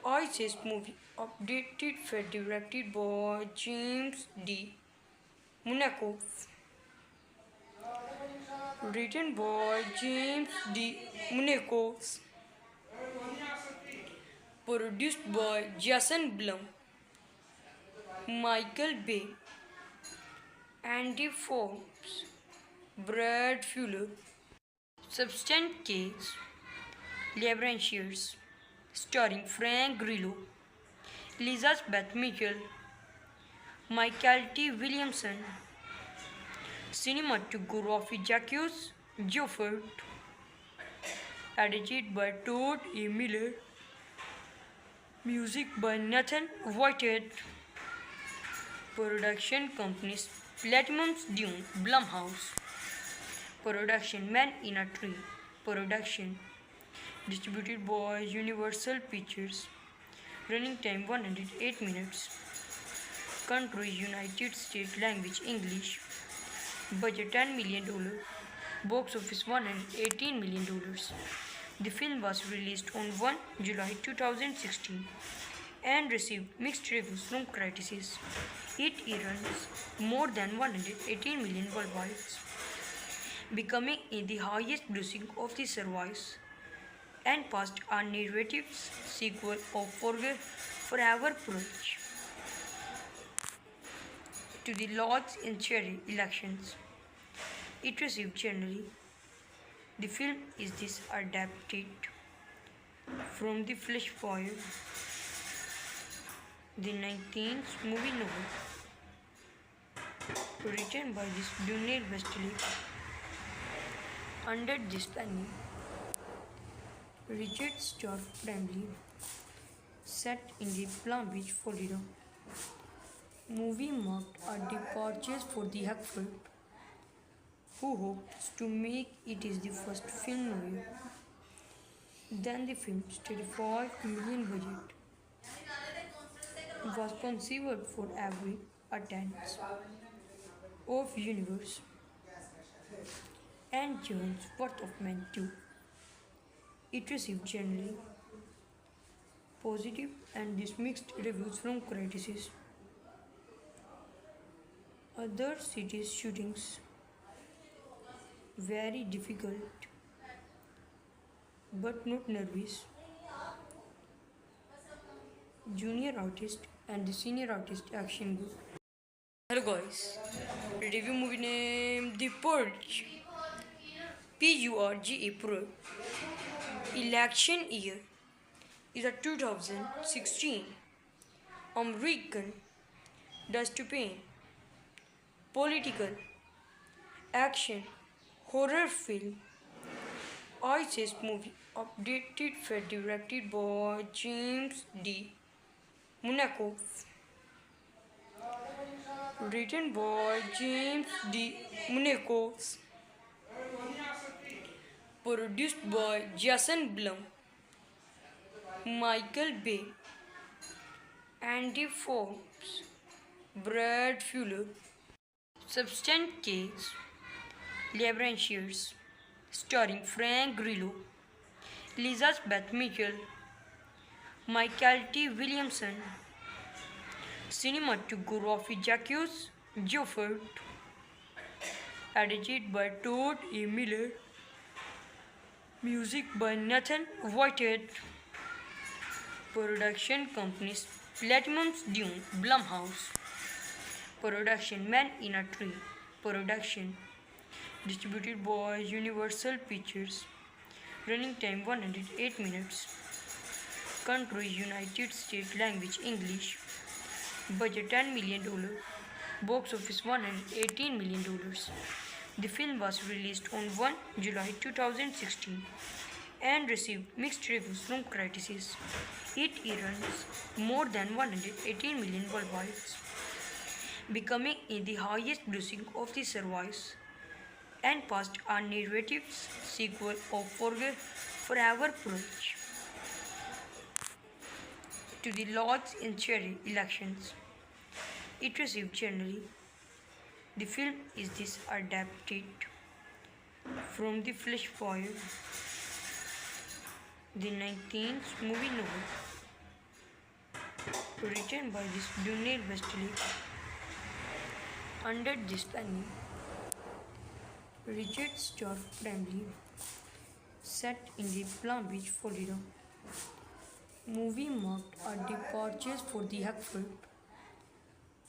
ISIS movie, updated for directed by James D. Monaco, written by James D. Monaco, produced by Jason Blum, Michael Bay, Andy Forbes, Brad Fuller. Substance Case, Labyrinths, starring Frank Grillo, Elizabeth Mitchell, Michael T. Williamson, cinematography Jacques Joffert, edited by Todd A. Miller, music by Nathan Whitehead, production companies Platinum Dune, Blumhouse, production Man in a Tree, production distributed by Universal Pictures, running time 108 minutes, country United States, language English, budget $10 million, box office $118 million. The film was released on 1 July 2016 and received mixed reviews from critics. It earned more than $118 million worldwide, becoming the highest grossing of the series and passed a narrative sequel of Forever Purge to the Lords and Cherry elections. It received generally. The film is this adapted from The Flesh Fire, the 19th movie novel, written by this Daniel Westlake. Under this penny, Richard Stark family, set in the Palm Beach, Florida. Movie marked a departure for the Hackford, who hopes to make it is the first film noir. Then the film's $35 million budget was conceived for every attendance of Universe and Jones' Worth of Men 2. It received generally positive and mixed reviews from critics. Other cities' shootings very difficult but not nervous. Junior artist and the senior artist action good. Hello guys, review movie name The Purge. Purge Pro. Election year is a 2016 American dystopian political action horror film. ISIS movie updated for directed by James D. Monaco, written by James D. Monaco, produced by Jason Blum, Michael Bay, Andy Forbes, Brad Fuller, Substance Case, Labyrinths, starring Frank Grillo, Elizabeth Mitchell, Michael T. Williamson, cinematography Jacques Joffert, edited by Todd A. Miller, music by Nathan Whitehead, production companies Platinum Dune, Blumhouse, production Man in a Tree, production distributed by Universal Pictures, running time 108 minutes, country United States, language English, budget $10 million, box office $118 million. The film was released on 1 July 2016 and received mixed reviews from critics. It earned more than $118 million worldwide, becoming the highest grossing of the series and passed a narrative sequel of Forever Purge to the Lords and Cherry elections. It received generally. The film is this adapted from The Flesh Fire, the 19th movie novel, written by this Daniel Westlake. Under this penny, Richard Stark family, set in the Palm Beach, Florida. Movie marked a departure for the Hackford,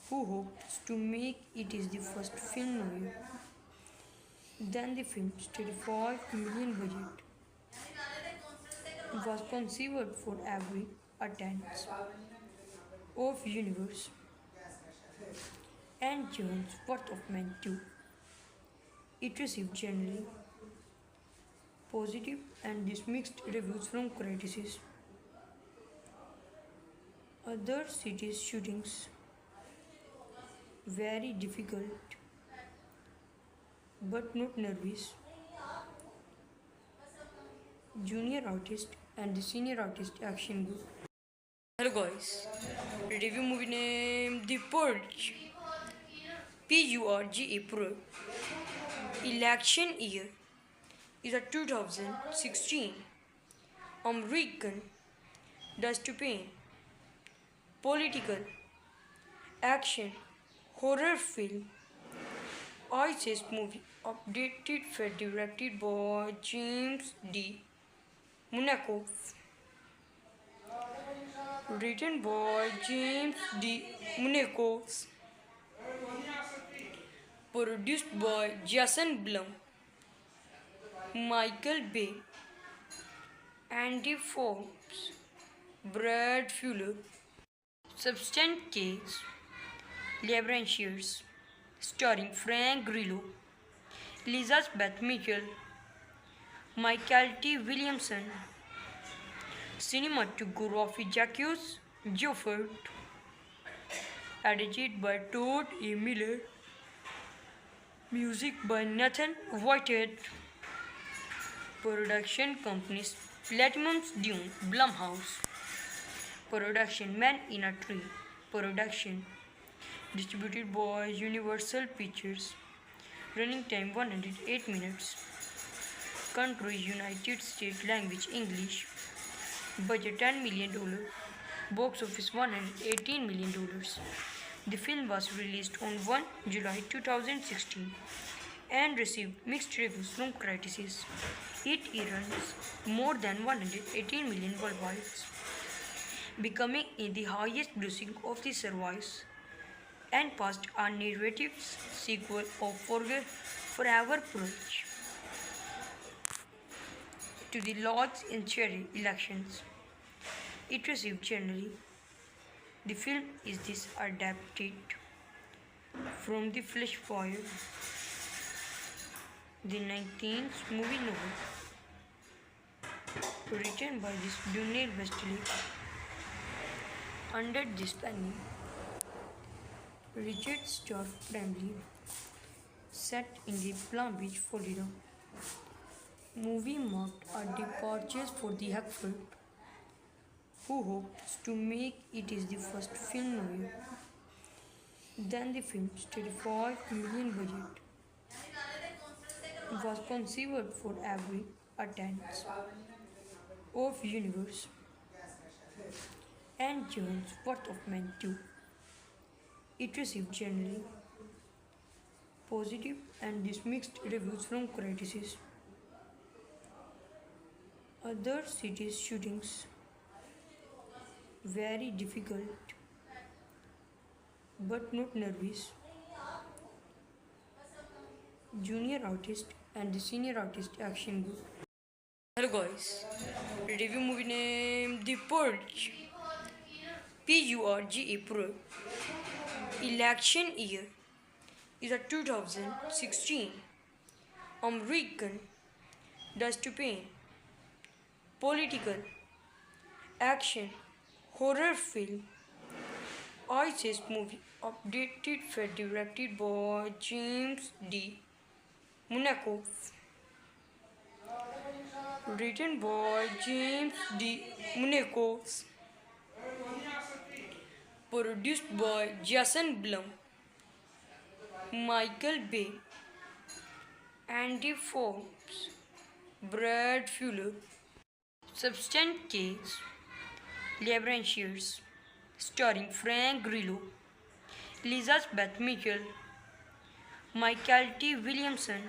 who hopes to make it is the first film noir. Then the film's $35 million budget was conceived for every attendance of Universe and Jones Worth of Men 2. It received generally positive and mixed reviews from critics. Other cities' shootings very difficult but not nervous. Junior artist and the senior artist action group. Hello guys, review movie name The Purge. PURGE Purge. Election year is a 2016. American dystopian political action horror film. ISIS movie updated for directed by James D. Monaco. Written by James D. Monaco. Produced by Jason Blum, Michael Bay, Andy Forbes, Brad Fuller. Substance Case, Labyrinths, starring Frank Grillo, Elizabeth Mitchell, Michael T. Williamson, cinematography Jacques Joffert, edited by Todd A. Miller, music by Nathan Whitehead, production companies Platinum Dune, Blumhouse, production Man in a Tree, production distributed by Universal Pictures, running time 108 minutes, country United States, language English, budget $10 million, box office $118 million. The film was released on 1 July 2016 and received mixed reviews from critics. It earns more than $118 million worldwide, becoming the highest grossing of the series and passed a narrative sequel of Forever Purge to the Lords in Cherry elections. It received generally. The film is adapted from The Flesh Fire, the 19th movie novel, written by Daniel Westlake under this penny. Richard Stark family set in the Palm Beach, Florida. Movie marked a departure for the Hackford, who hoped to make it is the first film noir. Then the film's $35 million budget was conceived for every attendance of Universe and Jones Worth of Men 2. It received generally positive and mixed reviews from critics. Other cities' shootings very difficult but not nervous. Junior artist and the senior artist action group. Hello guys, review movie name The Purge. PURGE Purge. Election year is a 2016. American dystopian political action horror film. ISIS movie updated for directed by James D. Monaco. Written by James D. Monaco. Produced by Jason Blum, Michael Bay, Andy Forbes, Brad Fuller. Substance Case, Labyrinths, starring Frank Grillo, Elizabeth Mitchell, Michael T. Williamson,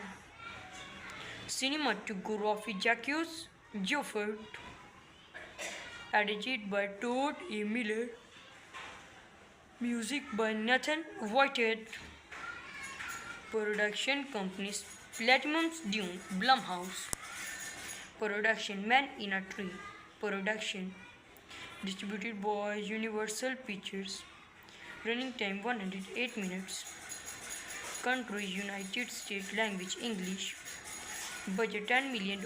cinematography Jacques Joffert, edited by Todd A. Miller, music by Nathan Whitehead, production companies Platinum Dune, Blumhouse, production Man in a Tree, production distributed by Universal Pictures, Running time 108 minutes. Country United States. Language English. Budget $10 million.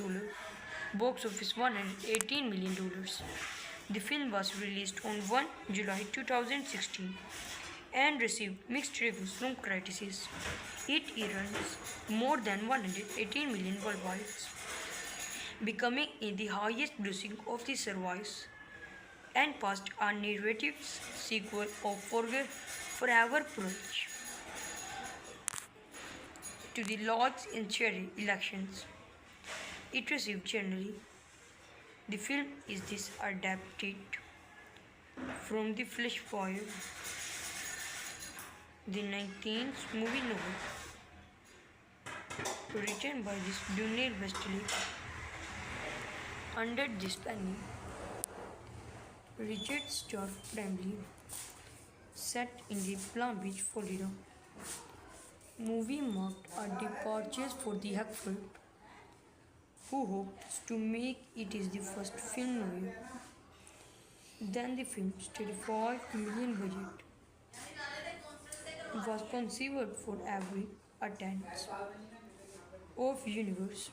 Box office $118 million. The film was released on 1 July 2016 and received mixed reviews from critics. It earned more than 118 million worldwide, becoming the highest grossing of the series and passed a narrative sequel of Forever Purge to the Lords in cherry elections. It received generally. The film is this adapted from the Flash Fire, the 19th movie novel, written by this Daniel Westlake. Under this penny, Richard Stark family, set in the Palm Beach, Florida. Movie marked a departure for the Hackford, who hopes to make it is the first film noir. Then the film's $35 million budget was conceived for every attendance of Universe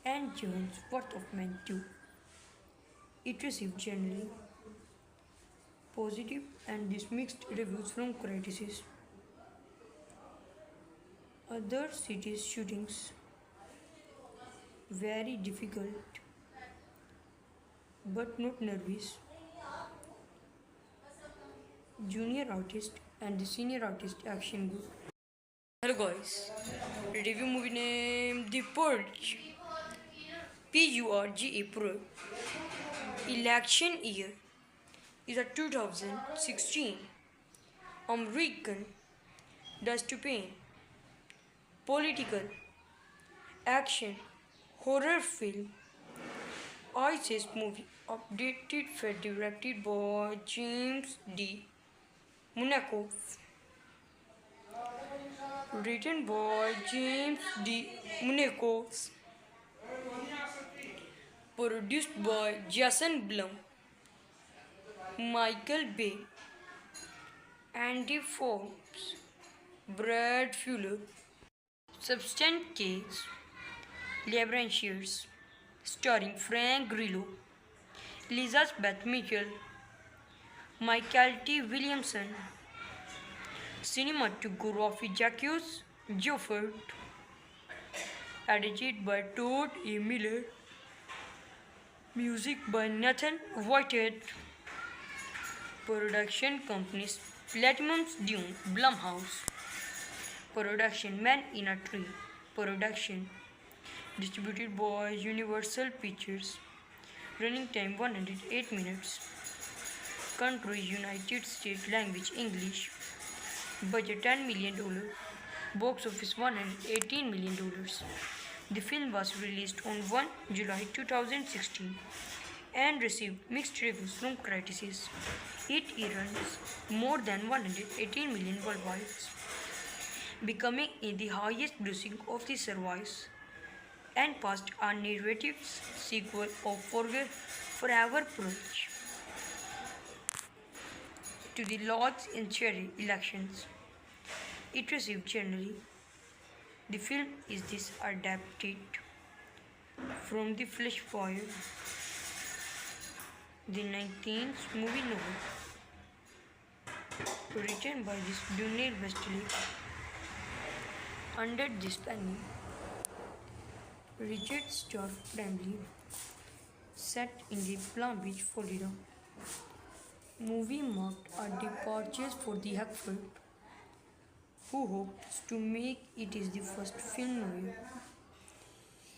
and Jones Worth of Men too. It received generally positive and mixed reviews from critics. Other cities shootings very difficult but not nervous. Junior artist and the senior artist action good. Hello guys, review movie name The Purge. Purge Pro. Election year is a 2016. American dystopian, political, action, horror film, ISIS movie, updated for directed by James D. Monaco, written by James D. Monaco, produced by Jason Blum, Michael Bay, Andy Forbes, Brad Fuller, Substance Case, Labyrinth, starring Frank Grillo, Elizabeth Mitchell, Michael T. Williamson, cinematography Jacques Joffert, edited by Todd A. Miller, music by Nathan Whitehead, production companies Platinum's Dune, Blumhouse, production Man in a Tree, production distributed by Universal Pictures, running time 108 minutes, country United States, language English, budget $10 million, box office $118 million. The film was released on 1 July 2016 and received mixed reviews from critics. It earned more than 118 million worldwide, becoming the highest grossing of the series and passed a narrative sequel of Forever Purge to the Lords in cherry elections. It received generally. The film is this adapted from the Flash Fire, the 19th movie novel, written by this Daniel Westlake. Under this penny, Richard Stark family, set in the Palm Beach, Florida. Movie marked a departure for the Hackford, who hopes to make it is the first film noir.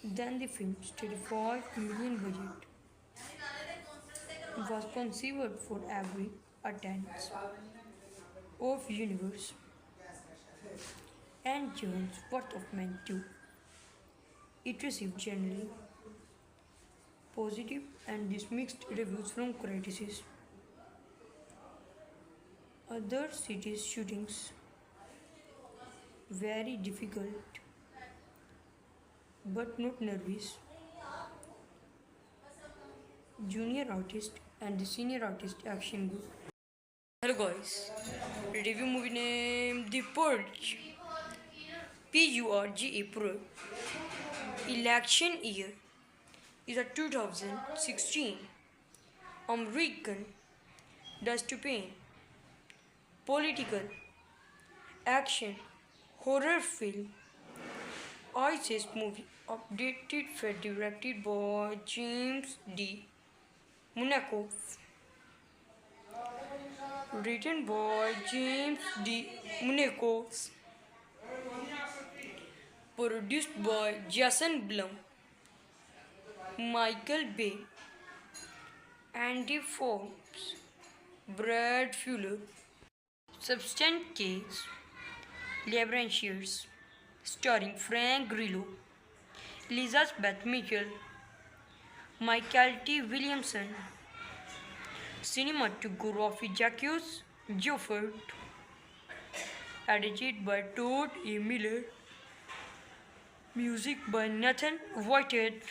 Then the film's $35 million budget was conceived for every attendance of Universe and Jones Worth of Men too. It received generally positive and mixed reviews from critics. Other cities shootings very difficult but not nervous. Junior artist and the senior artist action good. Hello guys, review movie name The Purge. Purge Pro. Election year is a 2016 American dystopian political action horror film ISIS movie updated for directed by James D. Monaco, written by James D. Monaco, produced by Jason Blum, Michael Bay, Andy Forbes, Brad Fuller, Substance Case, Labyrinths, starring Frank Grillo, Elizabeth Mitchell, Michael T. Williamson, cinematography Jacques Joffert, edited by Todd A. Miller, music by Nathan Whitehead,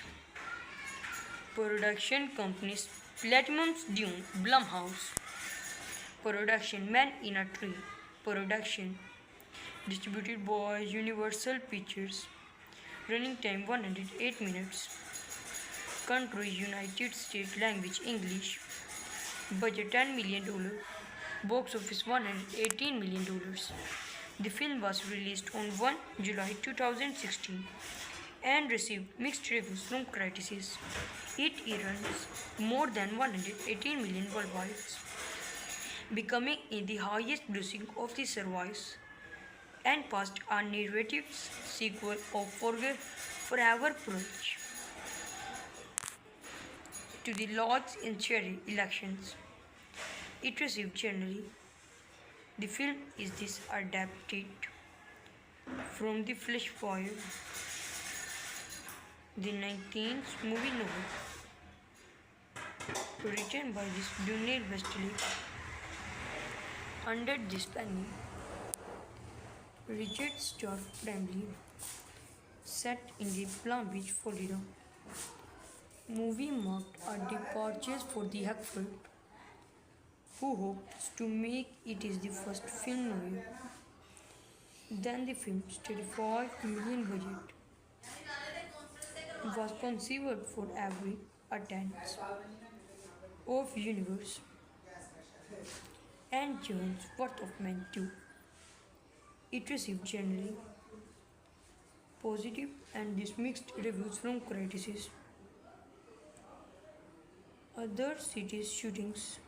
production companies Platinum's Dune, Blumhouse, production Man in a Tree, production distributed by Universal Pictures, running time 108 minutes, country United States, language English, budget $10 million, box office $118 million. The film was released on 1 July 2016 and received mixed reviews from critics. It earns more than $118 million worldwide, becoming the highest grossing of the series and passed a narrative sequel of Forever Purge to the Lords in Cherry elections. It received generally. The film is adapted from The Flesh Fire, the 19th movie novel, written by Daniel Westlake. Under this penny, Richard Stark family set in the Palm Beach, Florida. Movie marked a departure for the Hackford, who hopes to make it is the first film novel. Then the film's $35 million budget was conceived for every attendance of Universe and Jones Worth of Men 2. It received generally positive and mixed reviews from critics. Other cities' shootings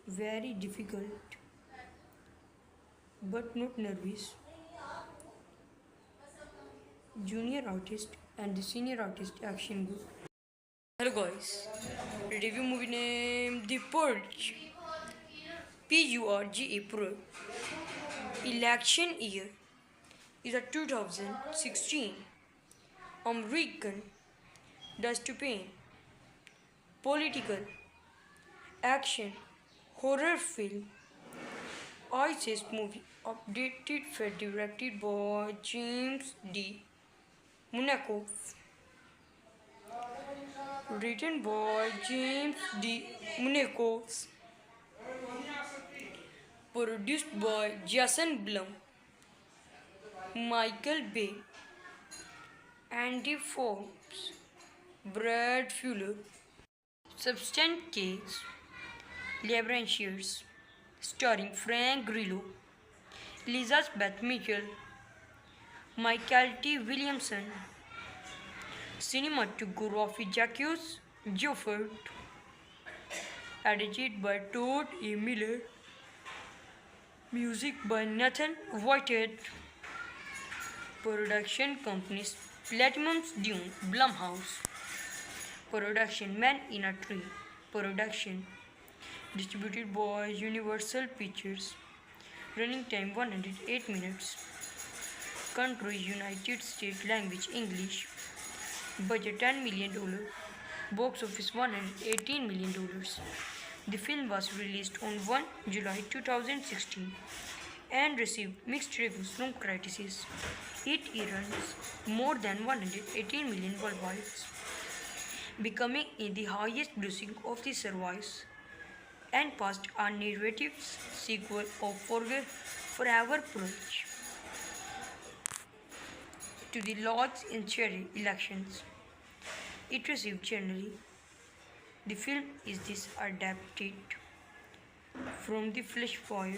very difficult but not nervous. Junior artist and the senior artist action good. Hello guys, review movie name The Purge. Purge Pro. Election year is a 2016 American dystopian political action horror film ISIS movie updated for directed by James D. Monaco, written by James D. Monaco, produced by Jason Blum, Michael Bay, Andy Forbes, Brad Fuller, Substance Case, Labyrinths, starring Frank Grillo, Elizabeth Mitchell, Michael T. Williamson, cinematography Jacques Joffert, edited by Todd A. Miller, music by Nathan Whitehead, production companies Platinum's Dune, Blumhouse, production Man in a Tree, production distributed by Universal Pictures, running time 108 minutes, country United States, language English, budget $10 million, box office $118 million. The film was released on 1 July 2016 and received mixed reviews from critics. It earns more than $118 million worldwide, becoming the highest grossing of the series and passed a narrative sequel of Forever Purge to the Lords in Cherry elections. It received generally. The film is this adapted from the Flesh Fire,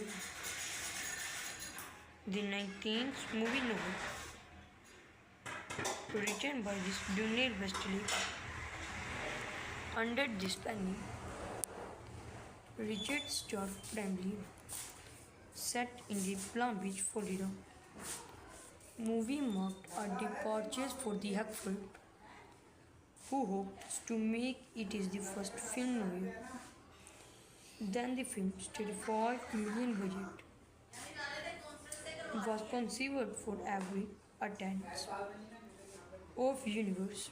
the 19th movie novel, written by this Daniel Westlake. Under this penny, Richard Stark family set in the Palm Beach, Florida. Movie marked a departure for the Hackford, who hopes to make it is the first film noir. Then the film's 35 million budget was conceived for every attendance of Universe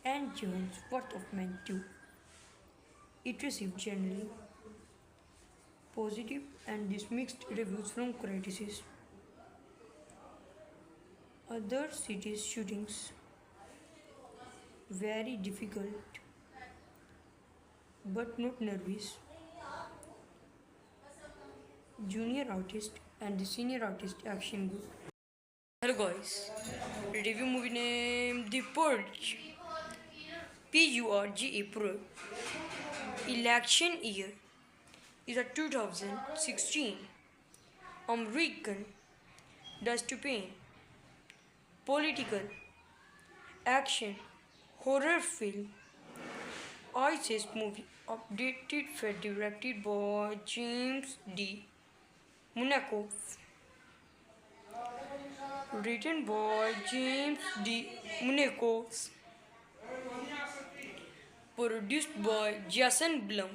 and Jones Worth of Men too. It received generally positive and mixed reviews from critics. Other cities' shootings very difficult but not nervous. Junior artist and the senior artist action good. Hello guys, review movie name The Purge. Purge Pro. Election year is a 2016. American dystopian political action horror film. ISIS movie updated for directed by James D. Monaco. Written by James D. Monaco. Produced by Jason Blum,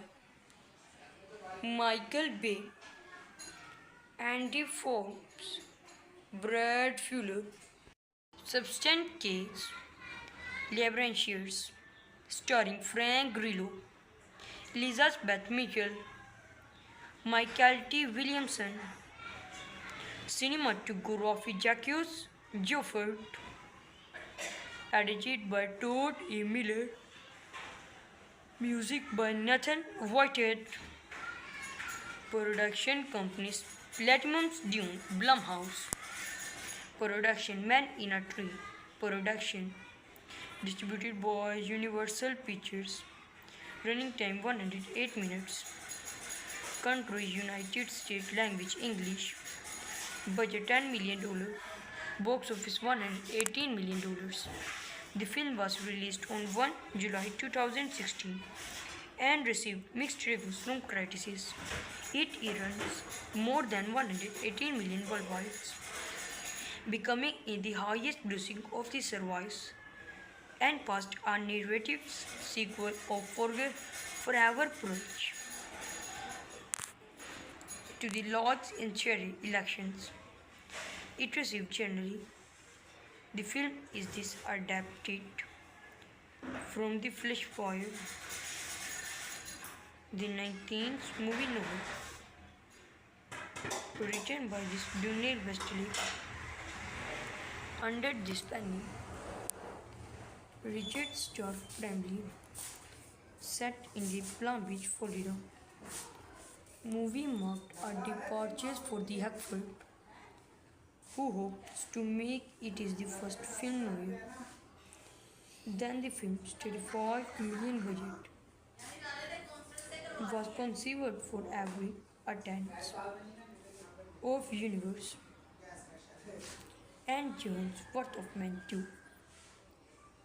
Michael Bay, Andy Forbes, Brad Fuller. Substance Case, Labyrinthines, starring Frank Grillo, Elizabeth Mitchell, Michael T. Williamson, cinematography Jacques Joffert, edited by Todd A. Miller, music by Nathan Whitehead, production companies Platinum's Dune, Blumhouse, production Man in a Tree, production distributed by Universal Pictures, running time 108 minutes, country United States, language English, budget $10 million, box office $118 million. The film was released on 1 July 2016 and received mixed reviews from critics. It earns more than $118 million worldwide, becoming the highest grossing of the service and passed a narrative sequel of Forever Purge to the Lords in Cherry elections. It received generally. The film is this adapted from the Flesh Fire, the 19th movie novel, written by this Daniel Westlake. Under this penny, Richard Stark family set in the Palm Beach, Florida. Movie marked a departure for the Hackford, who hopes to make it is the first film noir. Then the film's 35 million budget was conceived for every attendance of Universe and Jones Worth of Men too.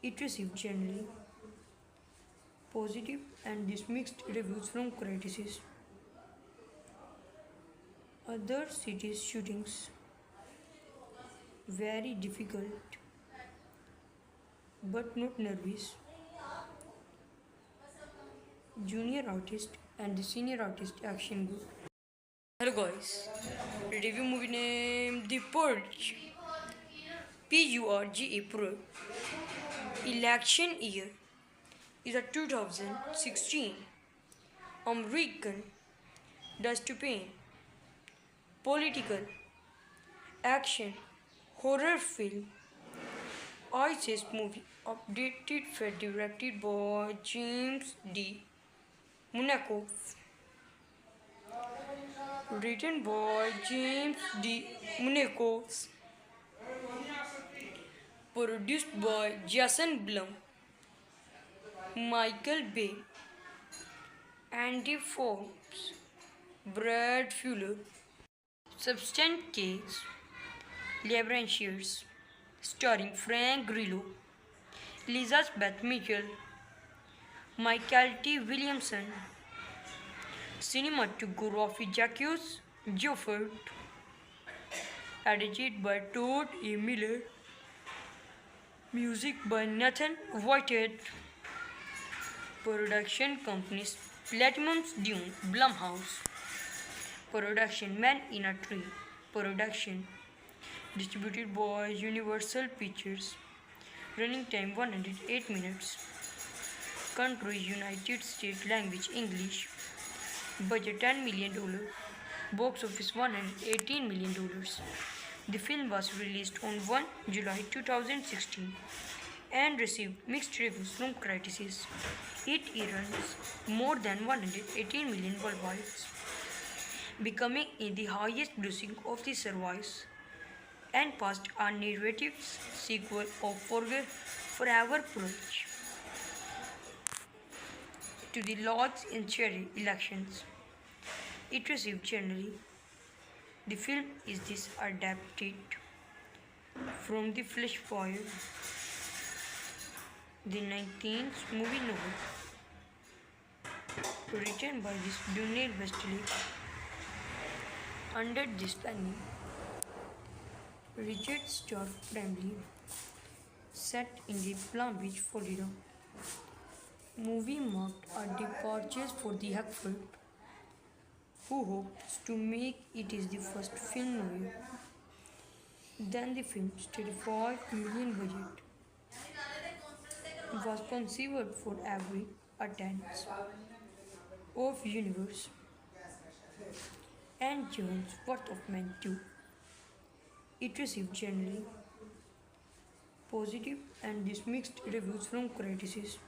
It received generally positive and mixed reviews from critics. Other cities' shootings very difficult but not nervous. Junior artist and the senior artist action good. Hello guys, review movie name The Purge. Purge Pro. Election year is a 2016. American dystopian political action horror film. ISIS movie updated for directed by James D. Monaco. Written by James D. Monaco. Produced by Jason Blum, Michael Bay, Andy Forbes, Brad Fuller. Substance Case, Labyrinthines, starring Frank Grillo, Elizabeth Mitchell, Michael T. Williamson, cinematography Jacques Joffert, edited by Todd A. Miller, music by Nathan Whitehead, production companies Platinum's Dune, Blumhouse, production Man in a Tree, production distributed by Universal Pictures, running time 108 minutes, country United States, language English, budget $10 million, box office $118 million. The film was released on 1 July 2016 and received mixed reviews from critics. It earned more than $118 million worldwide, becoming the highest grossing of the series and passed a narrative sequel of Forever Purge to the Lords in Cherry elections. It received generally. The film is this adapted from The Flesh Fire, the 19th movie novel, written by Daniel Westlake. Under this planning, Richard Stark family set in the Palm Beach, Florida. Movie marked a departure for the Hackford, who hopes to make it is the first film noir. Then the film's $35 million budget was conceived for every attendance of Universe and Jones Worth of Men 2. It received generally positive and mixed reviews from critics.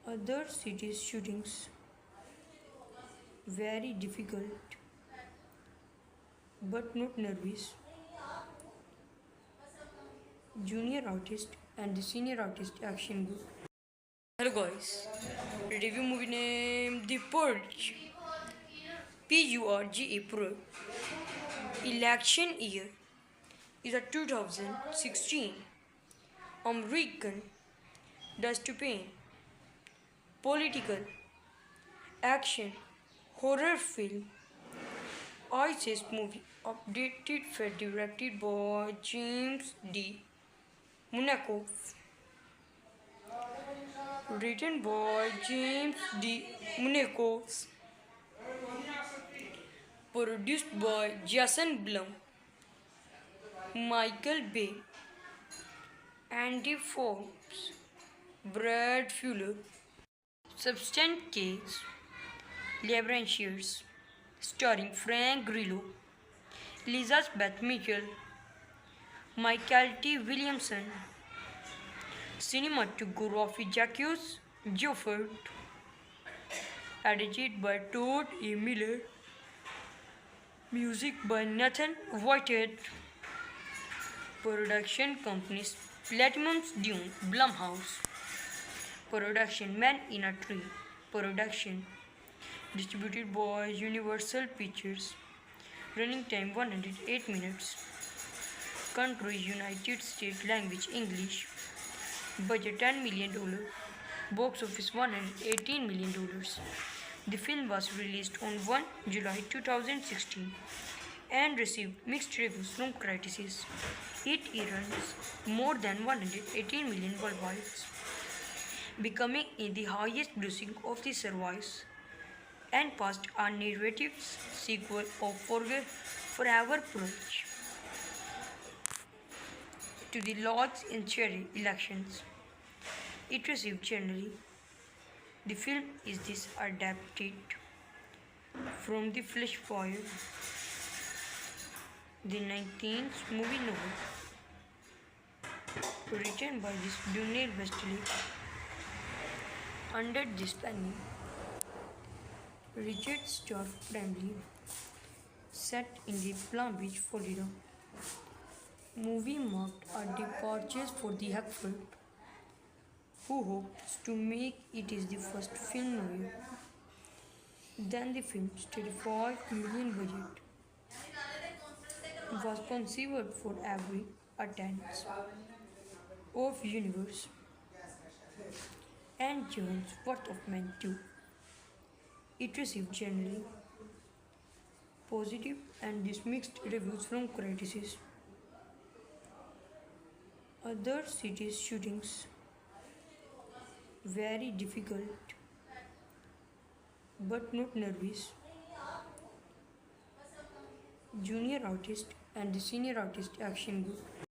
Other cities' shootings very difficult but not nervous. Junior artist and the senior artist action good. Hello guys, review movie name The Purge. Purge Pro. Election year is a 2016. American dystopian, political, action, horror film, ISIS movie, updated for directed by James D. Monaco, written by James D. Monaco, produced by Jason Blum, Michael Bay, Andy Forbes, Brad Fuller. Substance Case, Labyrinthines, starring Frank Grillo, Elizabeth Mitchell, Michael T. Williamson, cinematography Jacques Joffert, edited by Todd A. Miller, music by Nathan Whitehead, production companies Platinum's Dune, Blumhouse, production Man in a Tree, production distributed by Universal Pictures, running time 108 minutes, country United States, language English, budget $10 million, box office $118 million. The film was released on 1 July 2016 and received mixed reviews from critics. It earned more than $118 million worldwide, becoming the highest grossing of the series and passed a narrative sequel of Forever Purge to the Lords in Cherry elections. It received generally. The film is this adapted from The Flesh Fire, the 19th movie novel, written by Daniel Westlake. Under this penny, Richard Stark Bramley, set in the Palm Beach, Florida. Movie marked a departure for the Hackford, who hopes to make it is the first film noir. Then the film's 35 million budget was conceived for every attendance of universe and Jones' worth of men too. It received generally positive and dismissed reviews from critics. Other cities' shootings very difficult but not nervous. Junior artist and the senior artist action good.